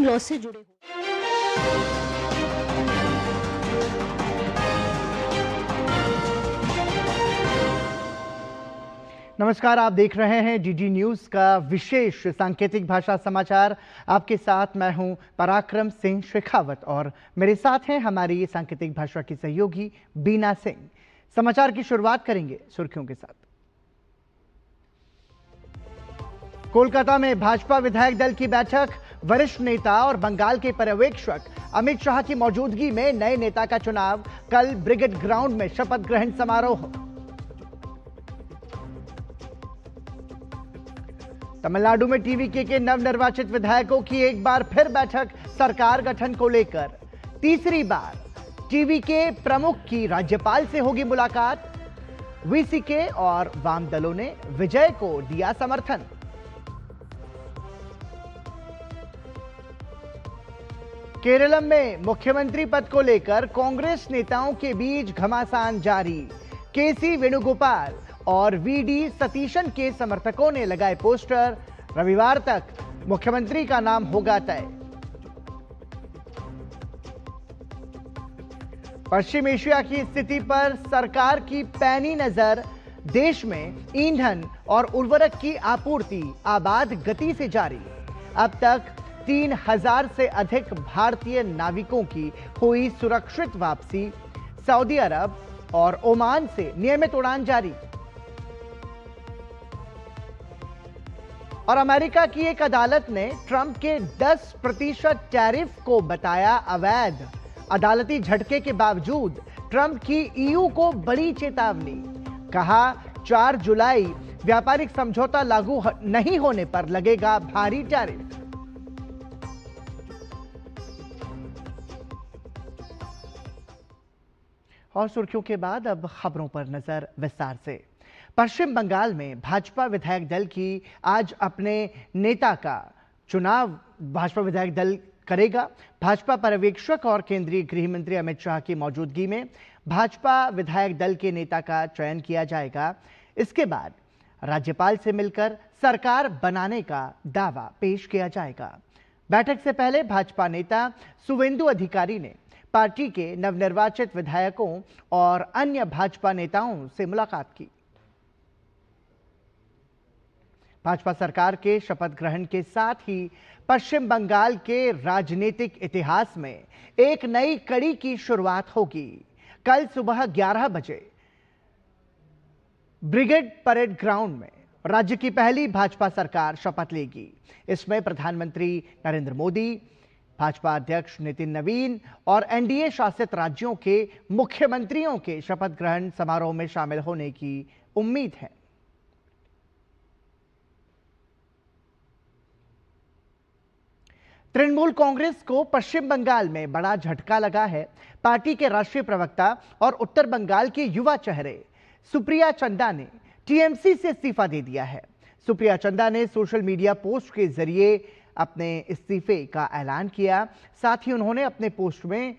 Law से जुड़े नमस्कार, आप देख रहे हैं डीडी न्यूज का विशेष सांकेतिक भाषा समाचार। आपके साथ मैं हूं पराक्रम सिंह शेखावत और मेरे साथ हैं हमारी सांकेतिक भाषा की सहयोगी बीना सिंह। समाचार की शुरुआत करेंगे सुर्खियों के साथ। कोलकाता में भाजपा विधायक दल की बैठक, वरिष्ठ नेता और बंगाल के पर्यवेक्षक अमित शाह की मौजूदगी में नए नेता का चुनाव। कल ब्रिगेड ग्राउंड में शपथ ग्रहण समारोह। तमिलनाडु में टीवीके के नवनिर्वाचित विधायकों की एक बार फिर बैठक सरकार गठन को लेकर। तीसरी बार टीवीके प्रमुख की राज्यपाल से होगी मुलाकात। वीसीके और वाम दलों ने विजय को दिया समर्थन। केरलम में मुख्यमंत्री पद को लेकर कांग्रेस नेताओं के बीच घमासान जारी। केसी वेणुगोपाल और वीडी सतीशन के समर्थकों ने लगाए पोस्टर। रविवार तक मुख्यमंत्री का नाम होगा तय। पश्चिम एशिया की स्थिति पर सरकार की पैनी नजर। देश में ईंधन और उर्वरक की आपूर्ति आबाद गति से जारी। अब तक 3000 से अधिक भारतीय नाविकों की हुई सुरक्षित वापसी। सऊदी अरब और ओमान से नियमित उड़ान जारी। और अमेरिका की एक अदालत ने ट्रंप के 10% टैरिफ को बताया अवैध। अदालती झटके के बावजूद ट्रंप की ईयू को बड़ी चेतावनी। कहा 4 जुलाई व्यापारिक समझौता लागू नहीं होने पर लगेगा भारी टैरिफ। और सुर्खियों के बाद अब खबरों पर नजर विस्तार से। पश्चिम बंगाल में भाजपा विधायक दल की आज अपने नेता का चुनाव भाजपा विधायक दल करेगा। भाजपा पर्यवेक्षक और केंद्रीय गृह मंत्री अमित शाह की मौजूदगी में भाजपा विधायक दल के नेता का चयन किया जाएगा। इसके बाद राज्यपाल से मिलकर सरकार बनाने का दावा पेश किया जाएगा। बैठक से पहले भाजपा नेता सुवेंदु अधिकारी ने पार्टी के नवनिर्वाचित विधायकों और अन्य भाजपा नेताओं से मुलाकात की। भाजपा सरकार के शपथ ग्रहण के साथ ही पश्चिम बंगाल के राजनीतिक इतिहास में एक नई कड़ी की शुरुआत होगी। कल सुबह 11 बजे ब्रिगेड परेड ग्राउंड में राज्य की पहली भाजपा सरकार शपथ लेगी। इसमें प्रधानमंत्री नरेंद्र मोदी, भाजपा अध्यक्ष नितिन नवीन और एनडीए शासित राज्यों के मुख्यमंत्रियों के शपथ ग्रहण समारोह में शामिल होने की उम्मीद है। तृणमूल कांग्रेस को पश्चिम बंगाल में बड़ा झटका लगा है। पार्टी के राष्ट्रीय प्रवक्ता और उत्तर बंगाल के युवा चेहरे सुप्रिया चंदा ने टीएमसी से इस्तीफा दे दिया है। सुप्रिया चंदा ने सोशल मीडिया पोस्ट के जरिए अपने इस्तीफे का ऐलान किया। साथ ही उन्होंने अपने पोस्ट में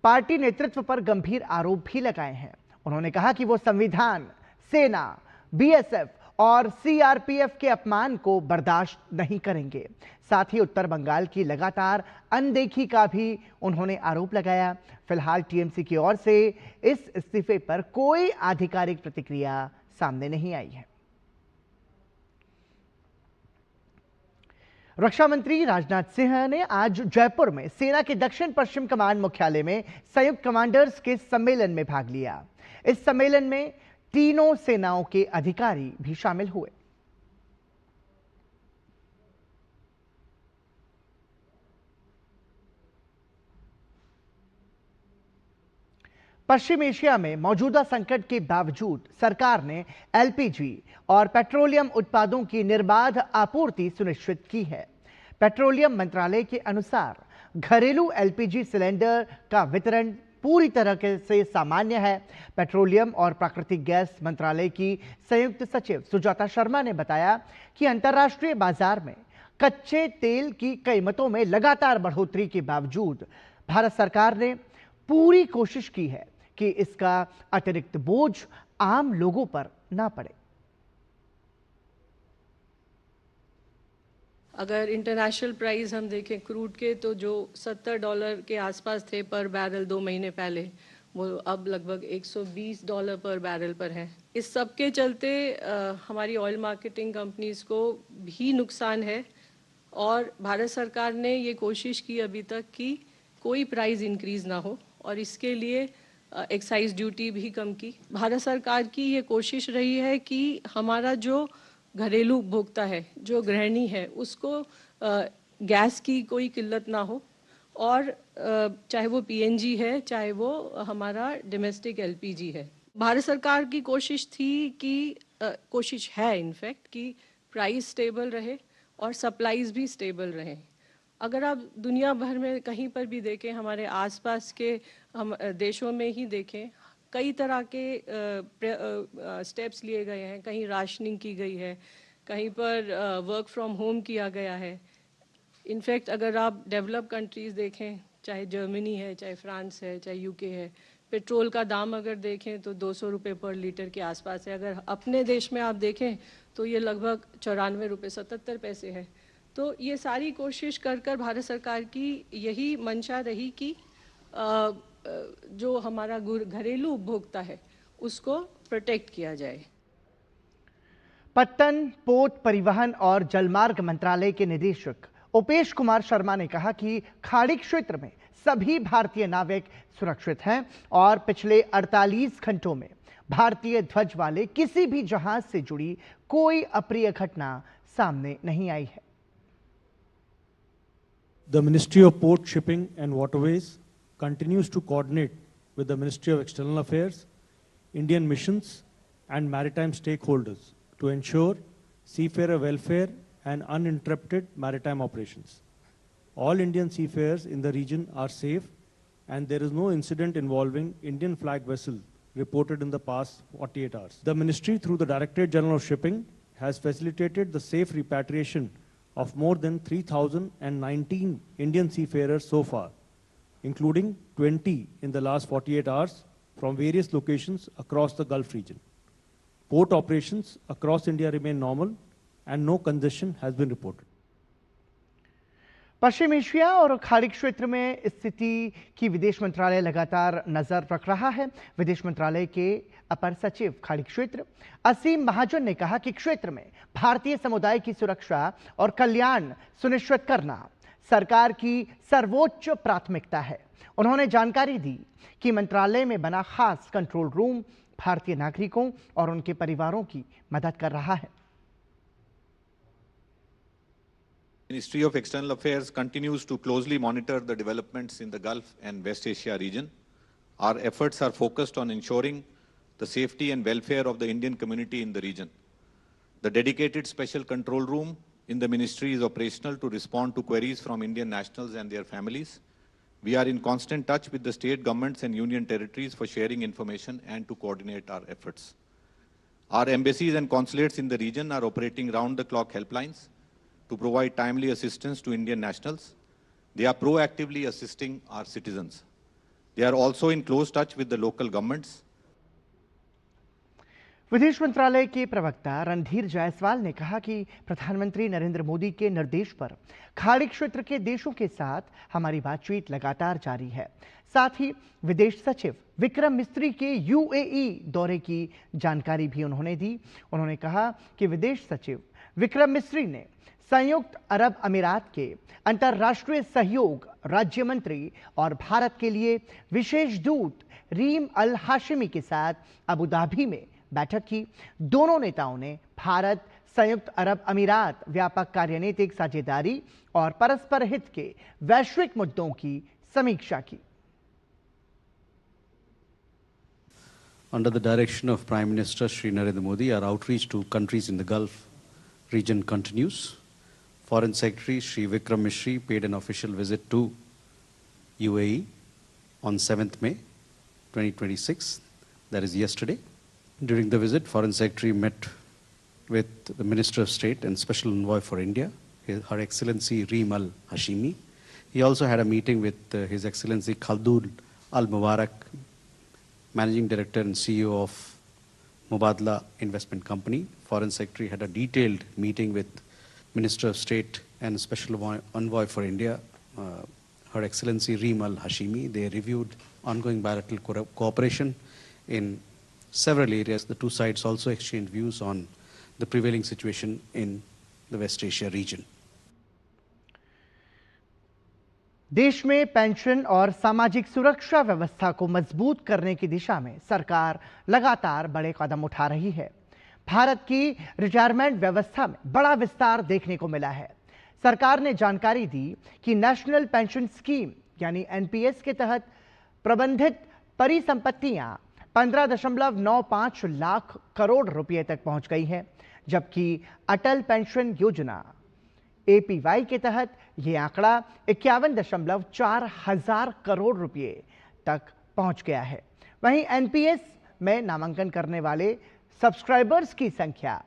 पार्टी नेतृत्व पर गंभीर आरोप भी लगाए हैं। उन्होंने कहा कि वो संविधान, सेना, बीएसएफ और सीआरपीएफ के अपमान को बर्दाश्त नहीं करेंगे। साथ ही उत्तर बंगाल की लगातार अनदेखी का भी उन्होंने आरोप लगाया। फिलहाल टीएमसी की ओर से इस इस्तीफे पर कोई आधिकारिक प्रतिक्रिया सामने नहीं आई है। रक्षा मंत्री राजनाथ सिंह ने आज जयपुर में सेना के दक्षिण पश्चिम कमान मुख्यालय में संयुक्त कमांडर्स के सम्मेलन में भाग लिया। इस सम्मेलन में तीनों सेनाओं के अधिकारी भी शामिल हुए। पश्चिम एशिया में मौजूदा संकट के बावजूद सरकार ने एलपीजी और पेट्रोलियम उत्पादों की निर्बाध आपूर्ति सुनिश्चित की है। पेट्रोलियम मंत्रालय के अनुसार घरेलू एलपीजी सिलेंडर का वितरण पूरी तरह से सामान्य है। पेट्रोलियम और प्राकृतिक गैस मंत्रालय की संयुक्त सचिव सुजाता शर्मा ने बताया कि अंतर्राष्ट्रीय बाजार में कच्चे तेल की कीमतों में लगातार बढ़ोतरी के बावजूद भारत सरकार ने पूरी कोशिश की है कि इसका अतिरिक्त बोझ आम लोगों पर ना पड़े। अगर इंटरनेशनल प्राइस हम देखें क्रूड के, तो जो $70 के आसपास थे पर बैरल 2 महीने पहले, वो अब लगभग $120 पर बैरल पर है। इस सब के चलते हमारी ऑयल मार्केटिंग कंपनीज को भी नुकसान है और भारत सरकार ने ये कोशिश की अभी तक कि कोई प्राइस इंक्रीज़ ना हो और इसके लिए एक्साइज ड्यूटी भी कम की। भारत सरकार की ये कोशिश रही है कि हमारा जो घरेलू उपभोक्ता है, जो गृहिणी है, उसको गैस की कोई किल्लत ना हो और चाहे वो पीएनजी है, चाहे वो हमारा डोमेस्टिक एलपीजी है। भारत सरकार की कोशिश थी कि कोशिश है इनफैक्ट कि प्राइस स्टेबल रहे और सप्लाईज भी स्टेबल रहें। अगर आप दुनिया भर में कहीं पर भी देखें, हमारे आसपास के हम देशों में ही देखें, कई तरह के स्टेप्स लिए गए हैं। कहीं राशनिंग की गई है, कहीं पर वर्क फ्रॉम होम किया गया है। इनफैक्ट अगर आप डेवलप कंट्रीज़ देखें, चाहे जर्मनी है, चाहे फ्रांस है, चाहे यूके है, पेट्रोल का दाम अगर देखें तो 200 रुपये पर लीटर के आसपास है। अगर अपने देश में आप देखें तो ये लगभग 94 रुपये 77 पैसे है। तो ये सारी कोशिश कर कर भारत सरकार की यही मंशा रही कि जो हमारा घरेलू उपभोक्ता है उसको प्रोटेक्ट किया जाए। पत्तन, पोत, परिवहन और जलमार्ग मंत्रालय के निदेशक उपेश कुमार शर्मा ने कहा कि खाड़ी क्षेत्र में सभी भारतीय नाविक सुरक्षित हैं और पिछले 48 घंटों में भारतीय ध्वज वाले किसी भी जहाज से जुड़ी कोई अप्रिय घटना सामने नहीं आई है। The Ministry of Port, Shipping and Waterways continues to coordinate with the Ministry of External Affairs, Indian missions and maritime stakeholders to ensure seafarer welfare and uninterrupted maritime operations. All Indian seafarers in the region are safe and there is no incident involving Indian flag vessel reported in the past 48 hours. The Ministry, through the Directorate General of Shipping, has facilitated the safe repatriation of more than 3,019 Indian seafarers so far, including 20 in the last 48 hours from various locations across the Gulf region. Port operations across India remain normal and no congestion has been reported. Paschim Asia और खाड़ी क्षेत्र में स्थिति की विदेश मंत्रालय लगातार नजर रख रहा है। विदेश मंत्रालय के अपर सचिव खाड़ी क्षेत्र असीम महाजन ने कहा कि क्षेत्र में भारतीय समुदाय की सुरक्षा और कल्याण सुनिश्चित करना सरकार की सर्वोच्च प्राथमिकता है। उन्होंने जानकारी दी कि मंत्रालय में बना खास कंट्रोल रूम भारतीय नागरिकों और उनके परिवारों की मदद कर रहा है। Ministry of External Affairs continues to closely monitor the developments in the Gulf and West Asia region. Our efforts are focused on ensuring the safety and welfare of the Indian community in the region. The dedicated special control room in the ministry is operational to respond to queries from Indian nationals and their families. We are in constant touch with the state governments and union territories for sharing information and to coordinate our efforts. Our embassies and consulates in the region are operating round-the-clock helplines to provide timely assistance to Indian nationals. They are proactively assisting our citizens. They are also in close touch with the local governments. विदेश मंत्रालय के प्रवक्ता रणधीर जायसवाल ने कहा कि प्रधानमंत्री नरेंद्र मोदी के निर्देश पर खाड़ी क्षेत्र के देशों के साथ हमारी बातचीत लगातार जारी है। साथ ही विदेश सचिव विक्रम मिस्री के यूएई दौरे की जानकारी भी उन्होंने दी। उन्होंने कहा कि विदेश सचिव विक्रम मिस्री ने संयुक्त अरब अमीरात के अंतर्राष्ट्रीय सहयोग राज्य मंत्री और भारत के लिए विशेष दूत रीम अल हाशिमी के साथ अबू धाबी में बैठक की। दोनों नेताओं ने भारत संयुक्त अरब अमीरात व्यापक कार्यनीतिक साझेदारी और परस्पर हित के वैश्विक मुद्दों की समीक्षा की। Under the direction of Prime Minister Shri Narendra Modi, our outreach to countries in the Gulf region continues. Foreign Secretary Shri Vikram Misri paid an official visit to UAE on 7th May 2026, that is yesterday. During the visit, Foreign Secretary met with the Minister of State and Special Envoy for India, Her Excellency Reem Al Hashimi. He also had a meeting with His Excellency Khaldun Al Mubarak, Managing Director and CEO of Mubadala Investment Company. Foreign Secretary had a detailed meeting with Minister of State and Special Envoy for India, Her Excellency Reem Al Hashimi. They reviewed ongoing bilateral cooperation in several areas. The two sides also exchanged views on the prevailing situation in the West Asia region. देश में pension और सामाजिक सुरक्षा व्यवस्था को मजबूत करने की दिशा में सरकार लगातार बड़े कदम उठा रही है। भारत की रिटायरमेंट व्यवस्था में बड़ा विस्तार देखने को मिला है। सरकार ने जानकारी दी कि नेशनल पेंशन स्कीम यानी एनपीएस के तहत प्रबंधित परिसंपत्तियां 15.95 लाख करोड़ रुपए तक पहुंच गई हैं, जबकि अटल पेंशन योजना एपीवाई के तहत यह आंकड़ा 51.4 हजार करोड़ रुपए तक पहुंच गया है। वहीं एनपीएस में नामांकन करने वाले सब्सक्राइबर्स की संख्या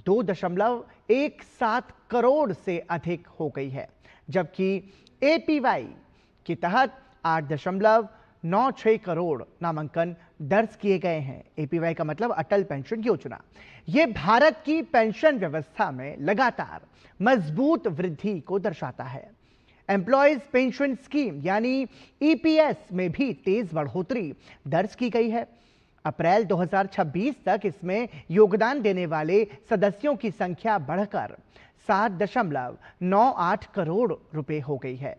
2.17 करोड़ से अधिक हो गई है, जबकि एपीवाई के तहत 8.96 करोड़ नामांकन दर्ज किए गए हैं। एपीवाई का मतलब अटल पेंशन योजना। यह भारत की पेंशन व्यवस्था में लगातार मजबूत वृद्धि को दर्शाता है। एम्प्लॉयज पेंशन स्कीम यानी ईपीएस में भी तेज बढ़ोतरी दर्ज की गई है। अप्रैल 2026 तक इसमें योगदान देने वाले सदस्यों की संख्या बढ़कर 7.98 करोड़ रुपए हो गई है।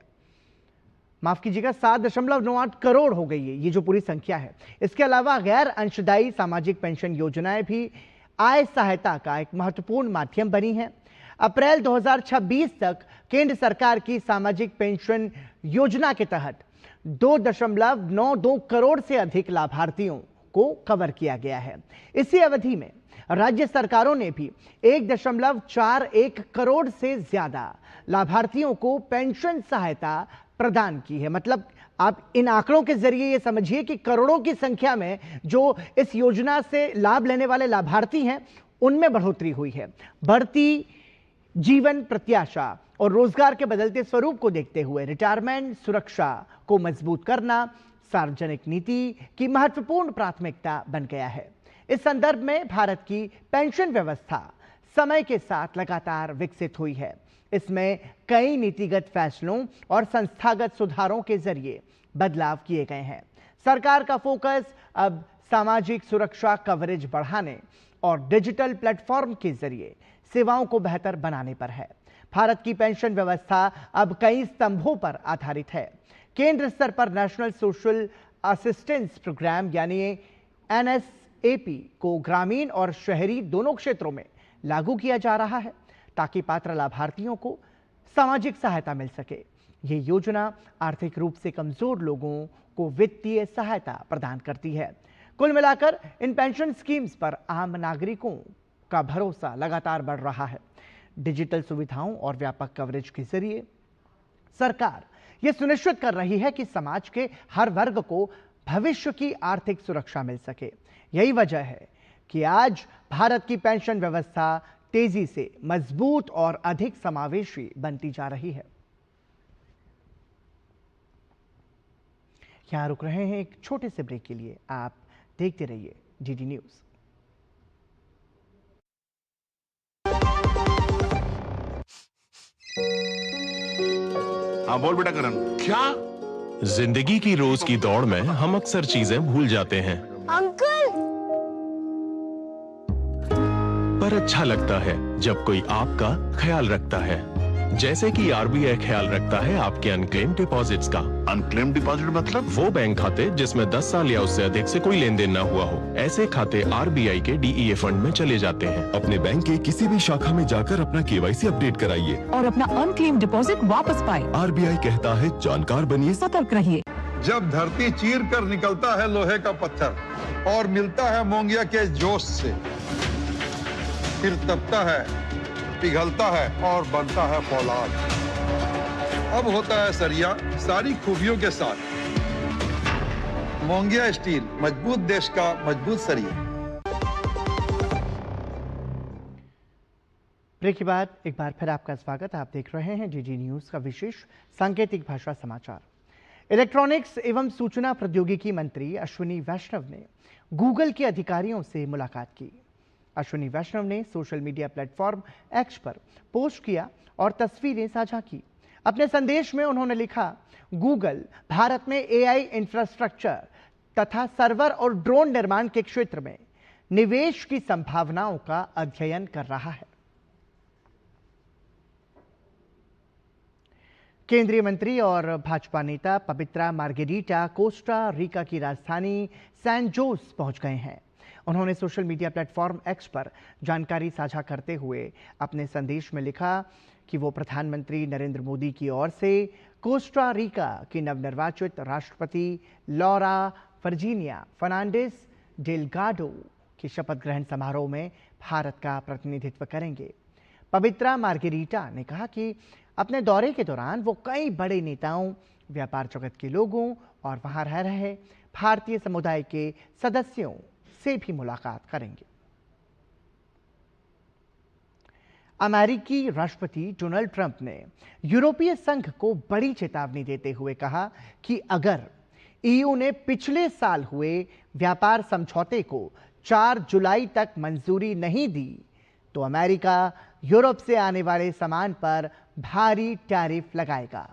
माफ कीजिएगा, 7.98 करोड़ हो गई है ये जो पूरी संख्या है। इसके अलावा गैर अंशदायी सामाजिक पेंशन योजनाएं भी आय सहायता का एक महत्वपूर्ण माध्यम बनी है। अप्रैल 2026 तक केंद्र सरकार की सामाजिक पेंशन योजना के तहत 2.92 करोड़ से अधिक लाभार्थियों को कवर किया गया है। इसी अवधि में राज्य सरकारों ने भी 1.41 करोड़ से ज्यादा लाभार्थियों को पेंशन सहायता प्रदान की है। मतलब आप इन आंकड़ों के जरिए ये समझिए कि करोड़ों की संख्या में जो इस योजना से लाभ लेने वाले लाभार्थी हैं उनमें बढ़ोतरी हुई है। बढ़ती जीवन प्रत्याशा और रोजगार के बदलते स्वरूप को देखते हुए रिटायरमेंट सुरक्षा को मजबूत करना सार्वजनिक नीति की महत्वपूर्ण प्राथमिकता बन गया है। इस संदर्भ में भारत की पेंशन व्यवस्था समय के साथ लगातार विकसित हुई है। इसमें कई नीतिगत फैसलों और संस्थागत सुधारों के जरिए बदलाव किए गए हैं। सरकार का फोकस अब सामाजिक सुरक्षा कवरेज बढ़ाने और डिजिटल प्लेटफॉर्म के जरिए सेवाओं को बेहतर बनाने पर है। भारत की पेंशन व्यवस्था अब कई स्तंभों पर आधारित है। केंद्र स्तर पर नेशनल सोशल असिस्टेंस प्रोग्राम यानी एनएसएपी को ग्रामीण और शहरी दोनों क्षेत्रों में लागू किया जा रहा है ताकि पात्र लाभार्थियों को सामाजिक सहायता मिल सके। यह योजना आर्थिक रूप से कमजोर लोगों को वित्तीय सहायता प्रदान करती है। कुल मिलाकर इन पेंशन स्कीम्स पर आम नागरिकों का भरोसा लगातार बढ़ रहा है। डिजिटल सुविधाओं और व्यापक कवरेज के जरिए सरकार यह सुनिश्चित कर रही है कि समाज के हर वर्ग को भविष्य की आर्थिक सुरक्षा मिल सके। यही वजह है कि आज भारत की पेंशन व्यवस्था तेजी से मजबूत और अधिक समावेशी बनती जा रही है। यहां रुक रहे हैं एक छोटे से ब्रेक के लिए। आप देखते रहिए डीडी न्यूज। हाँ बोल बेटा करण। क्या? जिंदगी की रोज की दौड़ में हम अक्सर चीजें भूल जाते हैं, अंकल। पर अच्छा लगता है जब कोई आपका ख्याल रखता है, जैसे कि आरबीआई ख्याल रखता है आपके अनक्लेम डिपॉजिट्स का। अनक्लेम डिपॉजिट मतलब? वो बैंक खाते जिसमें 10 साल या उससे अधिक से कोई लेन देन न हुआ हो। ऐसे खाते आरबीआई के डीईए फंड में चले जाते हैं। अपने बैंक के किसी भी शाखा में जाकर अपना केवाईसी अपडेट कराइए और अपना अनक्लेम डिपॉजिट वापस पाए। आरबीआई कहता है जानकार बनिए, सतर्क रहिए। जब धरती चीर कर निकलता है लोहे का पत्थर और मिलता है मोंगिया के जोश से, फिर तपता है, पिघलता है और बनता है फौलाद। अब होता है सरिया सारी खूबियों के साथ। मोंगिया स्टील, मजबूत देश का मजबूत सरिया। ब्रेक के बाद एक बार फिर आपका स्वागत। आप देख रहे हैं डीडी न्यूज का विशेष सांकेतिक भाषा समाचार। इलेक्ट्रॉनिक्स एवं सूचना प्रौद्योगिकी मंत्री अश्विनी वैष्णव ने गूगल के अधिकारियों से मुलाकात की। अश्विनी वैष्णव ने सोशल मीडिया प्लेटफॉर्म एक्स पर पोस्ट किया और तस्वीरें साझा की। अपने संदेश में उन्होंने लिखा, गूगल भारत में एआई इंफ्रास्ट्रक्चर तथा सर्वर और ड्रोन निर्माण के क्षेत्र में निवेश की संभावनाओं का अध्ययन कर रहा है। केंद्रीय मंत्री और भाजपा नेता पवित्रा मार्गेरिटा कोस्टा रिका की राजधानी सैन जोस पहुंच गए हैं। उन्होंने सोशल मीडिया प्लेटफॉर्म एक्स पर जानकारी साझा करते हुए अपने संदेश में लिखा कि वो प्रधानमंत्री नरेंद्र मोदी की ओर से कोस्टा रिका की नवनिर्वाचित राष्ट्रपति लॉरा वर्जीनिया फर्नांडिस डेलगाडो के शपथ ग्रहण समारोह में भारत का प्रतिनिधित्व करेंगे। पवित्रा मार्गेरिटा ने कहा कि अपने दौरे के दौरान वो कई बड़े नेताओं, व्यापार जगत के लोगों और वहां रह रहे भारतीय समुदाय के सदस्यों से भी मुलाकात करेंगे। अमेरिकी राष्ट्रपति डोनाल्ड ट्रंप ने यूरोपीय संघ को बड़ी चेतावनी देते हुए कहा कि अगर ईयू ने पिछले साल हुए व्यापार समझौते को 4 जुलाई तक मंजूरी नहीं दी तो अमेरिका यूरोप से आने वाले सामान पर भारी टैरिफ लगाएगा।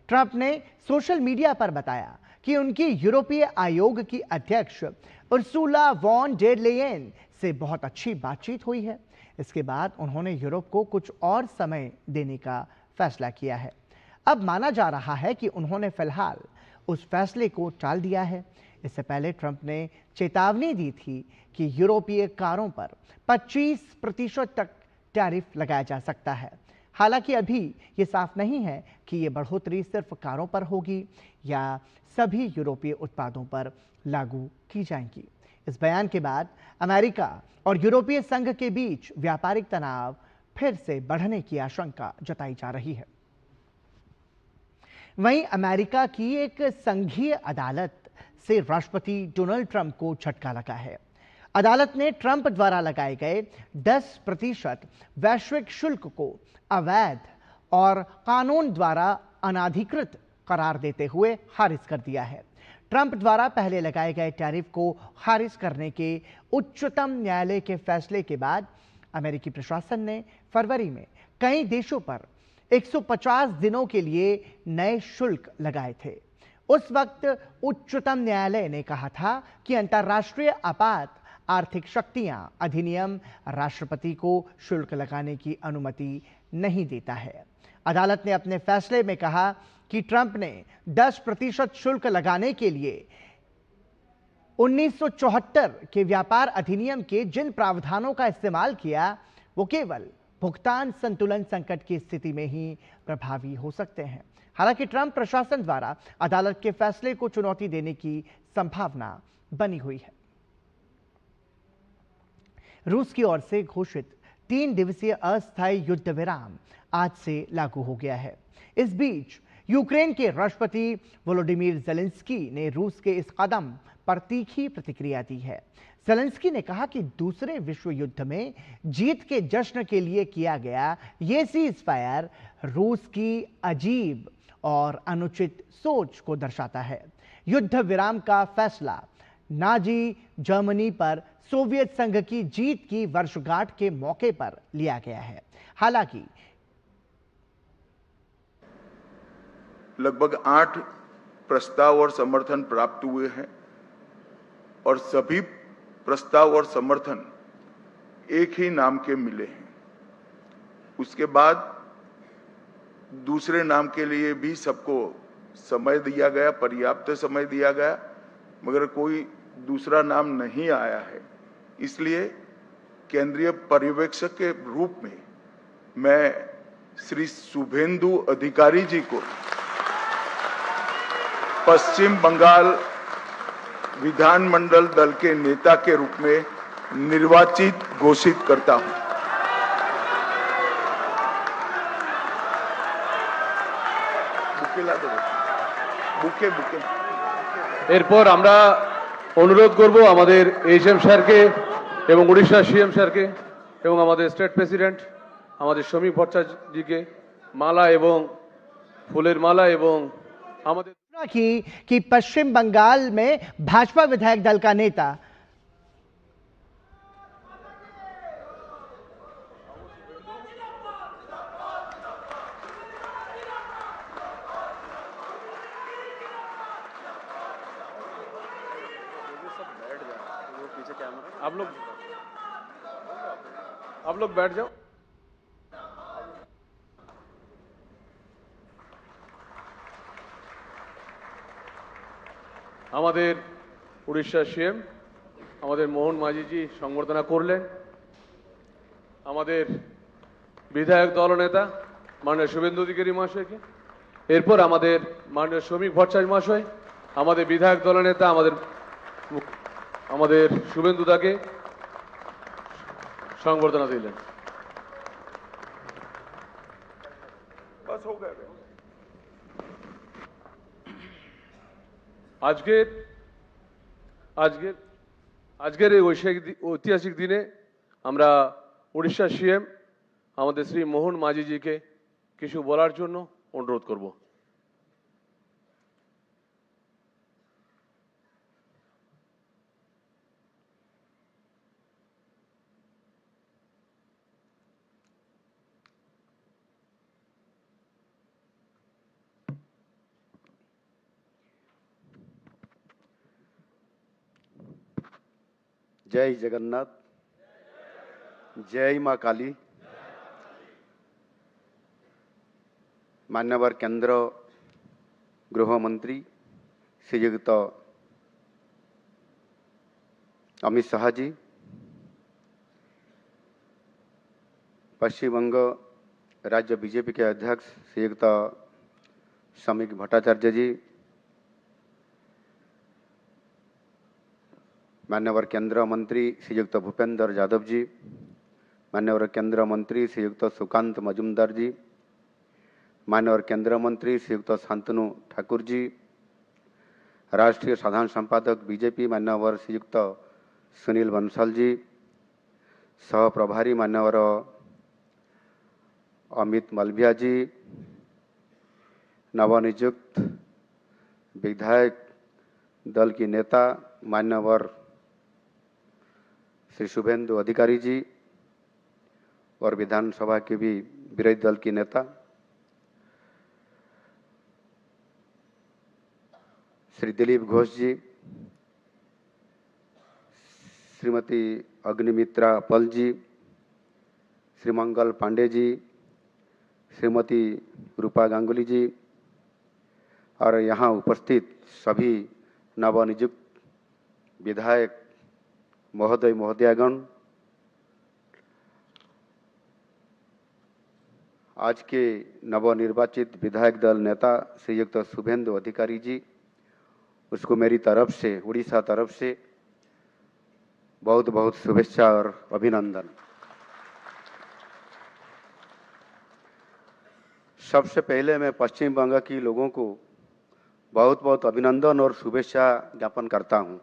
ट्रंप ने सोशल मीडिया पर बताया कि उनकी यूरोपीय आयोग की अध्यक्ष उर्सुला वॉन डेर लेयन से बहुत अच्छी बातचीत हुई है। इसके बाद उन्होंने यूरोप को कुछ और समय देने का फैसला किया है। अब माना जा रहा है कि उन्होंने फिलहाल उस फैसले को टाल दिया है। इससे पहले ट्रंप ने चेतावनी दी थी कि यूरोपीय कारों पर 25% तक टैरिफ लगाया जा सकता है। हालांकि अभी ये साफ नहीं है कि ये बढ़ोतरी सिर्फ कारों पर होगी या सभी यूरोपीय उत्पादों पर लागू की जाएंगी। इस बयान के बाद अमेरिका और यूरोपीय संघ के बीच व्यापारिक तनाव फिर से बढ़ने की आशंका जताई जा रही है। वहीं अमेरिका की एक संघीय अदालत से राष्ट्रपति डोनाल्ड ट्रंप को झटका लगा है। अदालत ने ट्रंप द्वारा लगाए गए 10% वैश्विक शुल्क को अवैध और कानून द्वारा अनाधिकृत करार देते हुए खारिज कर दिया है। ट्रंप द्वारा पहले लगाए गए टैरिफ को खारिज करने के उच्चतम न्यायालय के फैसले के बाद अमेरिकी प्रशासन ने फरवरी में कई देशों पर 150 दिनों के लिए नए शुल्क लगाए थे। उस वक्त उच्चतम न्यायालय ने कहा था कि अंतर्राष्ट्रीय आपात आर्थिक शक्तियां अधिनियम राष्ट्रपति को शुल्क लगाने की अनुमति नहीं देता है। अदालत ने अपने फैसले में कहा कि ट्रंप ने 10% शुल्क लगाने के लिए 1974 के व्यापार अधिनियम के जिन प्रावधानों का इस्तेमाल किया वो केवल भुगतान संतुलन संकट की स्थिति में ही प्रभावी हो सकते हैं। हालांकि ट्रंप प्रशासन द्वारा अदालत के फैसले को चुनौती देने की संभावना बनी हुई है। रूस की ओर से घोषित 3 दिवसीय अस्थायी युद्ध विराम आज से लागू हो गया है। इस बीच यूक्रेन के राष्ट्रपति वोलोडिमीर ज़ेलेंस्की ने रूस के इस कदम पर तीखी प्रतिक्रिया दी है। ज़ेलेंस्की ने कहा कि दूसरे विश्व युद्ध में जीत के जश्न के लिए किया गया ये सीज फायर रूस की अजीब और अनुचित सोच को दर्शाता है। युद्ध विराम का फैसला नाजी जर्मनी पर सोवियत संघ की जीत की वर्षगांठ के मौके पर लिया गया है। हालांकि लगभग 8 प्रस्ताव और समर्थन प्राप्त हुए हैं और सभी प्रस्ताव और समर्थन एक ही नाम के मिले हैं। उसके बाद दूसरे नाम के लिए भी सबको समय दिया गया, पर्याप्त समय दिया गया, मगर कोई दूसरा नाम नहीं आया है। इसलिए केंद्रीय पर्यवेक्षक के रूप में मैं श्री शुभेंदु अधिकारी जी को पश्चिम बंगाल विधानमंडल दल के नेता के रूप में निर्वाचित घोषित करता हूं। बुके এরপর আমরা অনুরোধ করব আমাদের এইচএম স্যারকে এবং উড়িষ্যা সিএম স্যারকে এবং আমাদের স্টেট প্রেসিডেন্ট আমাদের সমীপ ভট্টাচার্যজিকে মালা এবং ফুলের মালা এবং আমাদের कि पश्चिम बंगाल में भाजपा विधायक दल का नेता आप लोग बैठ जाओ। আমাদের উড়িষ্যার সিএম আমাদের মোহন মাঝিজি সংবর্ধনা করলেন। আমাদের বিধায়ক দলনেতা মাননীয় শুভেন্দু অধিকারী মহাশয়কে, এরপর আমাদের মাননীয় শ্রমিক ভট্টাচার্য মহাশয় আমাদের বিধায়ক দলনেতা আমাদের শুভেন্দু দাকে সংবর্ধনা দিলেন। আজকের এই ঐতিহাসিক দিনে আমরা উড়িষ্যার সিএম আমাদের শ্রী মোহন মাঝিজিকে কিছু বলার জন্য অনুরোধ করব। जय जगन्नाथ, जय मां काली। मान्यवर केंद्र गृह मंत्री श्रीयुक्त अमित शाह जी, पश्चिम बंग राज्य बीजेपी के अध्यक्ष श्रीयुक्त श्रमिक भट्टाचार्य जी, मान्यवर केंद्र मंत्री श्रीयुक्त भूपेंद्र यादव जी, मान्यवर केंद्र मंत्री श्रीयुक्त सुकांत मजुमदार जी, मान्यवर केंद्र मंत्री श्रीयुक्त शांतनु ठाकुर जी, राष्ट्रीय साधारण संपादक बीजेपी मान्यवर श्रीयुक्त सुनील बंसल जी, सह प्रभारी मान्यवर अमित मलभिया जी, नवनियुक्त विधायक दल की नेता मान्यवर श्री शुभेंदु अधिकारी जी और विधानसभा के भी विरोधी दल की नेता श्री दिलीप घोष जी, श्रीमती अग्निमित्रा पल जी, श्री मंगल पांडे जी, श्रीमती रूपा गांगुली जी और यहाँ उपस्थित सभी नवनियुक्त विधायक महोदय महोदयागण, आज के नवनिर्वाचित विधायक दल नेता श्रीयुक्त शुभेंदु अधिकारी जी, उसको मेरी तरफ से, उड़ीसा तरफ से बहुत बहुत शुभेच्छा और अभिनंदन। सबसे पहले मैं पश्चिम बंग के लोगों को बहुत बहुत अभिनंदन और शुभेच्छा ज्ञापन करता हूं।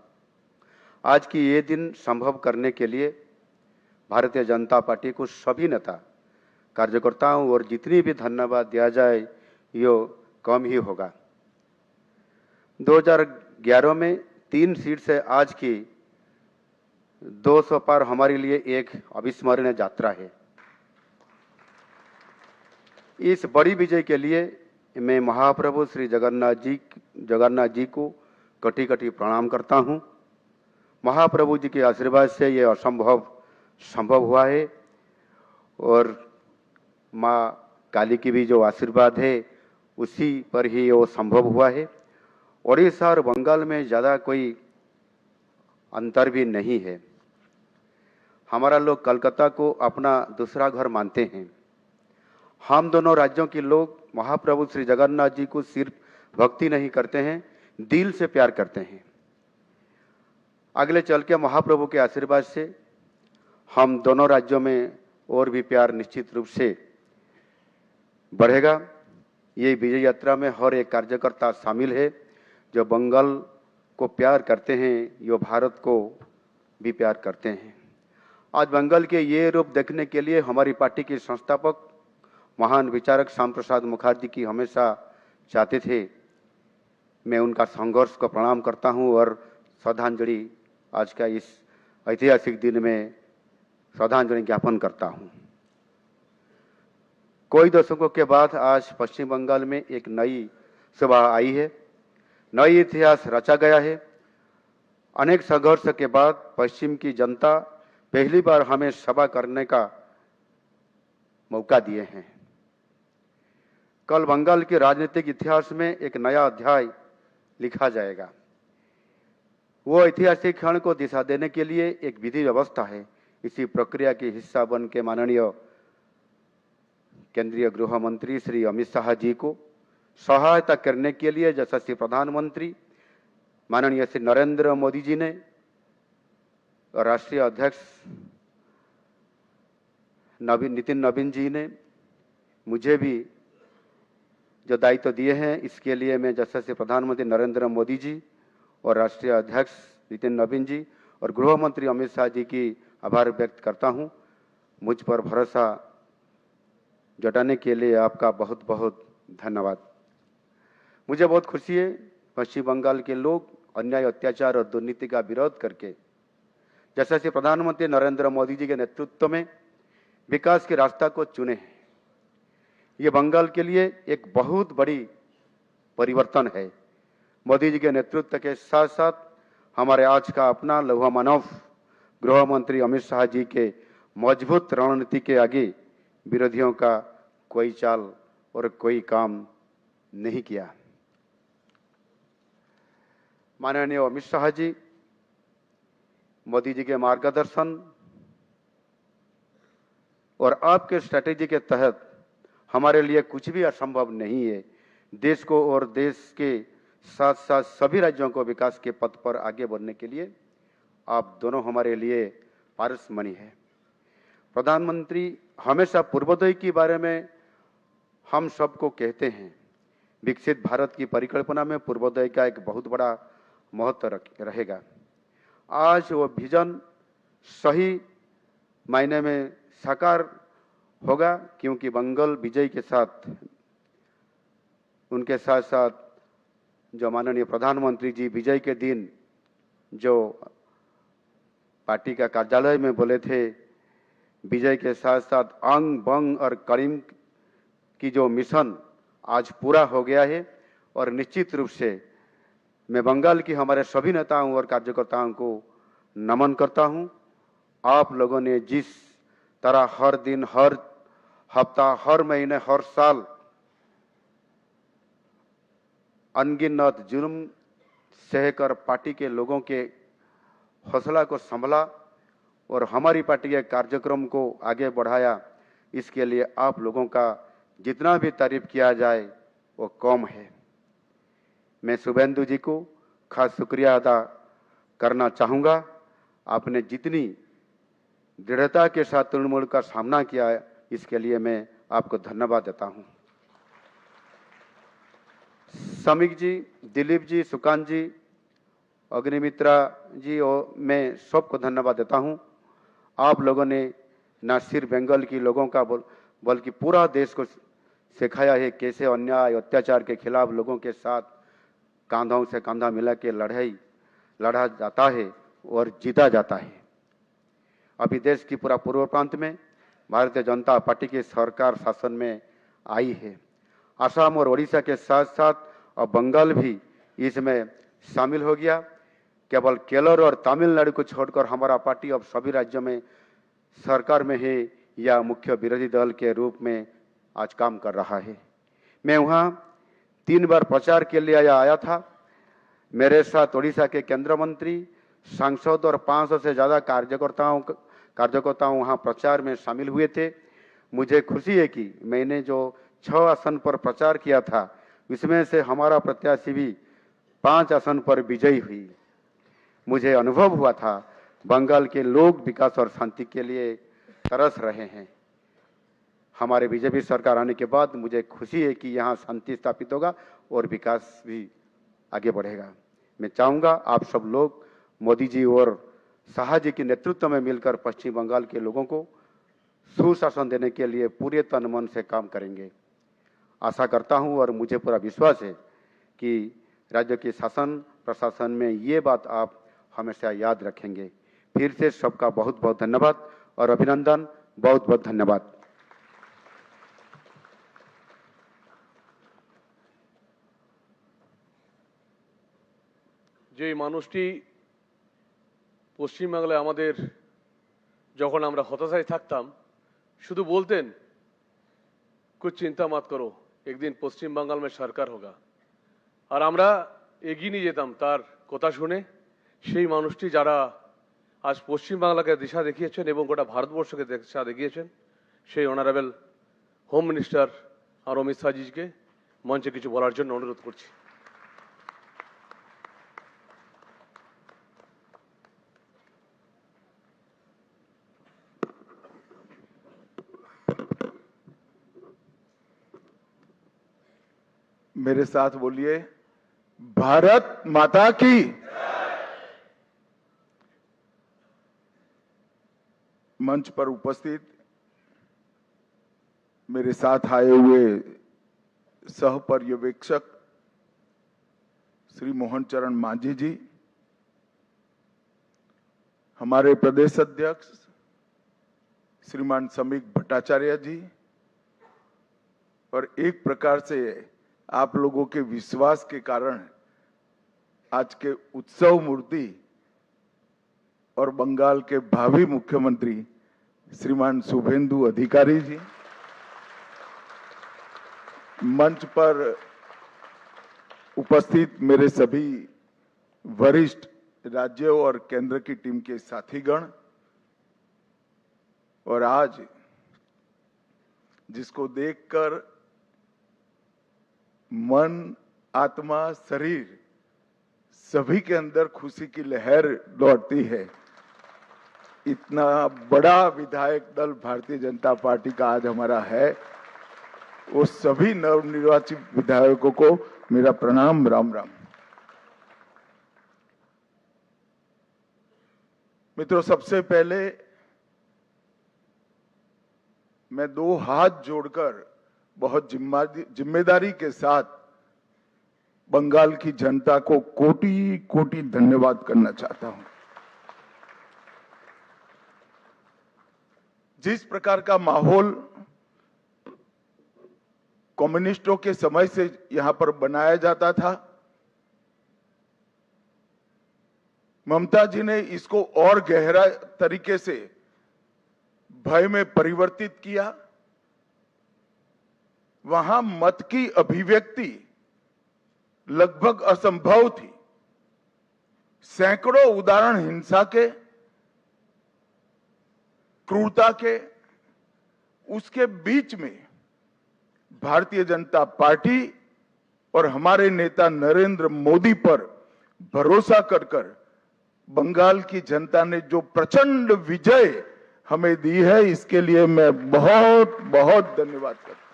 आज की ये दिन संभव करने के लिए भारतीय जनता पार्टी को सभी नेता कार्यकर्ताओं और जितनी भी धन्यवाद दिया जाए यो कम ही होगा। 2011 में 3 सीट से आज की 200 पार हमारे लिए एक अविस्मरणीय यात्रा है। इस बड़ी विजय के लिए मैं महाप्रभु श्री जगन्नाथ जी को कटी कटी प्रणाम करता हूं। महाप्रभु जी के आशीर्वाद से ये असंभव संभव हुआ है और माँ काली की भी जो आशीर्वाद है उसी पर ही वो संभव हुआ है। उड़ीसा और बंगाल में ज़्यादा कोई अंतर भी नहीं है। हमारा लोग कलकत्ता को अपना दूसरा घर मानते हैं। हम दोनों राज्यों के लोग महाप्रभु श्री जगन्नाथ जी को सिर्फ भक्ति नहीं करते हैं, दिल से प्यार करते हैं। अगले चल के महाप्रभु के आशीर्वाद से हम दोनों राज्यों में और भी प्यार निश्चित रूप से बढ़ेगा। ये विजय यात्रा में हर एक कार्यकर्ता शामिल है जो बंगाल को प्यार करते हैं, यो भारत को भी प्यार करते हैं। आज बंगाल के ये रूप देखने के लिए हमारी पार्टी के संस्थापक महान विचारक श्याम प्रसाद मुखर्जी की हमेशा चाहते थे। मैं उनका संघर्ष को प्रणाम करता हूं और श्रद्धांजलि आज का इस ऐतिहासिक दिन में श्रद्धांजलि ज्ञापन करता हूं। कई दशकों के बाद आज पश्चिम बंगाल में एक नई सुबह आई है, नई इतिहास रचा गया है। अनेक संघर्ष के बाद पश्चिम की जनता पहली बार हमें सभा करने का मौका दिए हैं। कल बंगाल के राजनीतिक इतिहास में एक नया अध्याय लिखा जाएगा। वो ऐतिहासिक क्षण को दिशा देने के लिए एक विधि व्यवस्था है। इसी प्रक्रिया के हिस्सा बन के माननीय केंद्रीय गृह मंत्री श्री अमित शाह जी को सहायता करने के लिए यशस्वी प्रधानमंत्री माननीय श्री नरेंद्र मोदी जी ने और राष्ट्रीय अध्यक्ष नितिन नवीन जी ने मुझे भी जो दायित्व दिए हैं, इसके लिए मैं यशस्वी प्रधानमंत्री नरेंद्र मोदी जी और राष्ट्रीय अध्यक्ष नितिन नवीन जी और गृह मंत्री अमित शाह जी की आभार व्यक्त करता हूं। मुझ पर भरोसा जताने के लिए आपका बहुत बहुत धन्यवाद। मुझे बहुत खुशी है, पश्चिम बंगाल के लोग अन्याय, अत्याचार और दुर्नीति का विरोध करके यशस्वी प्रधानमंत्री नरेंद्र मोदी जी के नेतृत्व में विकास के रास्ता को चुने हैं। ये बंगाल के लिए एक बहुत बड़ी परिवर्तन है। मोदी जी के नेतृत्व के साथ साथ हमारे आज का अपना लौह मानव गृह मंत्री अमित शाह जी के मजबूत रणनीति के आगे विरोधियों का कोई चाल और कोई काम नहीं किया। माननीय अमित शाह जी, मोदी जी के मार्गदर्शन और आपके स्ट्रैटेजी के तहत हमारे लिए कुछ भी असंभव नहीं है। देश को और देश के साथ साथ सभी राज्यों को विकास के पथ पर आगे बढ़ने के लिए आप दोनों हमारे लिए पारसमणि है। प्रधानमंत्री हमेशा पूर्वोदय के बारे में हम सबको कहते हैं। विकसित भारत की परिकल्पना में पूर्वोदय का एक बहुत बड़ा महत्व रहेगा। आज वो विजन सही मायने में साकार होगा, क्योंकि बंगाल विजय के साथ उनके साथ साथ जो माननीय प्रधानमंत्री जी विजय के दिन जो पार्टी का कार्यालय में बोले थे, विजय के साथ साथ अंग बंग और करीम की जो मिशन आज पूरा हो गया है। और निश्चित रूप से मैं बंगाल की हमारे सभी नेताओं और कार्यकर्ताओं को नमन करता हूं। आप लोगों ने जिस तरह हर दिन, हर हफ्ता, हर महीने, हर साल अनगिनत जुल्म सहकर पार्टी के लोगों के हौसला को संभला और हमारी पार्टी के कार्यक्रम को आगे बढ़ाया, इसके लिए आप लोगों का जितना भी तारीफ किया जाए वो कम है। मैं शुभेंदु जी को खास शुक्रिया अदा करना चाहूँगा। आपने जितनी दृढ़ता के साथ तृणमूल का सामना किया है, इसके लिए मैं आपको धन्यवाद देता हूँ। समीक जी, दिलीप जी, सुकांत जी, अग्निमित्रा जी और मैं सबको धन्यवाद देता हूँ। आप लोगों ने न सिर्फ बंगाल की लोगों का बल्कि पूरा देश को सिखाया है कैसे अन्याय, अत्याचार के खिलाफ लोगों के साथ कंधों से कंधा मिला के लड़ा जाता है और जीता जाता है। अभी देश की पूरा पूर्व प्रांत में भारतीय जनता पार्टी की सरकार शासन में आई है। असम और ओडिशा के साथ साथ अब बंगाल भी इसमें शामिल हो गया। केवल केरल और तमिलनाडु को छोड़कर हमारा पार्टी अब सभी राज्यों में सरकार में है या मुख्य विरोधी दल के रूप में आज काम कर रहा है। मैं वहाँ 3 बार प्रचार के लिए आया था। मेरे साथ ओडिशा के केंद्रीय मंत्री, सांसद और 500 से ज़्यादा कार्यकर्ताओं वहाँ प्रचार में शामिल हुए थे। मुझे खुशी है कि मैंने जो 6 आसन पर प्रचार किया था, इसमें से हमारा प्रत्याशी भी 5 आसन पर विजयी हुई। मुझे अनुभव हुआ था बंगाल के लोग विकास और शांति के लिए तरस रहे हैं। हमारे बीजेपी सरकार आने के बाद मुझे खुशी है कि यहाँ शांति स्थापित होगा और विकास भी आगे बढ़ेगा। मैं चाहूँगा आप सब लोग मोदी जी और शाह जी के नेतृत्व में मिलकर पश्चिम बंगाल के लोगों को सुशासन देने के लिए पूरे तन मन से काम करेंगे। आशा करता हूँ और मुझे पूरा विश्वास है कि राज्य के शासन प्रशासन में ये बात आप हमेशा याद रखेंगे। फिर से सबका बहुत बहुत धन्यवाद और अभिनंदन। बहुत बहुत धन्यवाद। যে মানুষটি পশ্চিমবাংলায় আমাদের যখন আমরা হতাশায় থাকতাম শুধু বলতেন कुछ चिंता मत करो एक दिन पश्चिम बंगाल में सरकार होगा और আমরা এগিয়ে নিয়ে যেতাম তার কথা শুনে সেই মানুষটি যারা আজ পশ্চিম বাংলাকে দিশা দেখিয়েছেন এবং গোটা ভারতবর্ষকে দিশা দেখিয়েছেন সেই অনারেবল হোম মিনিস্টার আর অমিত শাহজিকে মঞ্চে কিছু বলার জন্য অনুরোধ করছি। मेरे साथ बोलिए, भारत माता की। मंच पर उपस्थित मेरे साथ आए हुए सह पर्यवेक्षक श्री मोहन चरण मांझी जी, हमारे प्रदेश अध्यक्ष श्रीमान समीक भट्टाचार्य जी, और एक प्रकार से आप लोगों के विश्वास के कारण आज के उत्सव मूर्ति और बंगाल के भावी मुख्यमंत्री श्रीमान शुभेंदु अधिकारी जी, मंच पर उपस्थित मेरे सभी वरिष्ठ राज्यों और केंद्र की टीम के साथीगण, और आज जिसको देखकर मन, आत्मा, शरीर सभी के अंदर खुशी की लहर दौड़ती है। इतना बड़ा विधायक दल भारतीय जनता पार्टी का आज हमारा है, वो सभी नवनिर्वाचित विधायकों को मेरा प्रणाम, राम राम। मित्रों, सबसे पहले मैं दो हाथ जोड़कर बहुत जिम्मेदारी के साथ बंगाल की जनता को कोटि कोटि धन्यवाद करना चाहता हूं। जिस प्रकार का माहौल कम्युनिस्टों के समय से यहां पर बनाया जाता था, ममता जी ने इसको और गहरा तरीके से भय में परिवर्तित किया। वहां मत की अभिव्यक्ति लगभग असंभव थी। सैकड़ों उदाहरण हिंसा के, क्रूरता के, उसके बीच में भारतीय जनता पार्टी और हमारे नेता नरेंद्र मोदी पर भरोसा कर बंगाल की जनता ने जो प्रचंड विजय हमें दी है, इसके लिए मैं बहुत बहुत धन्यवाद करता हूं।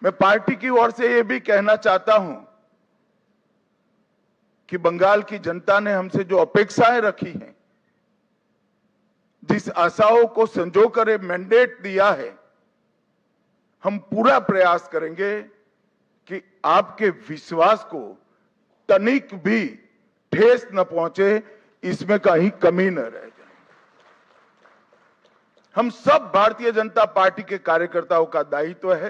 मैं पार्टी की ओर से यह भी कहना चाहता हूं कि बंगाल की जनता ने हमसे जो अपेक्षाएं रखी हैं, जिस आशाओं को संजोकर मैंडेट दिया है, हम पूरा प्रयास करेंगे कि आपके विश्वास को तनिक भी ठेस न पहुंचे, इसमें कहीं कमी न रह जाए। हम सब भारतीय जनता पार्टी के कार्यकर्ताओं का दायित्व है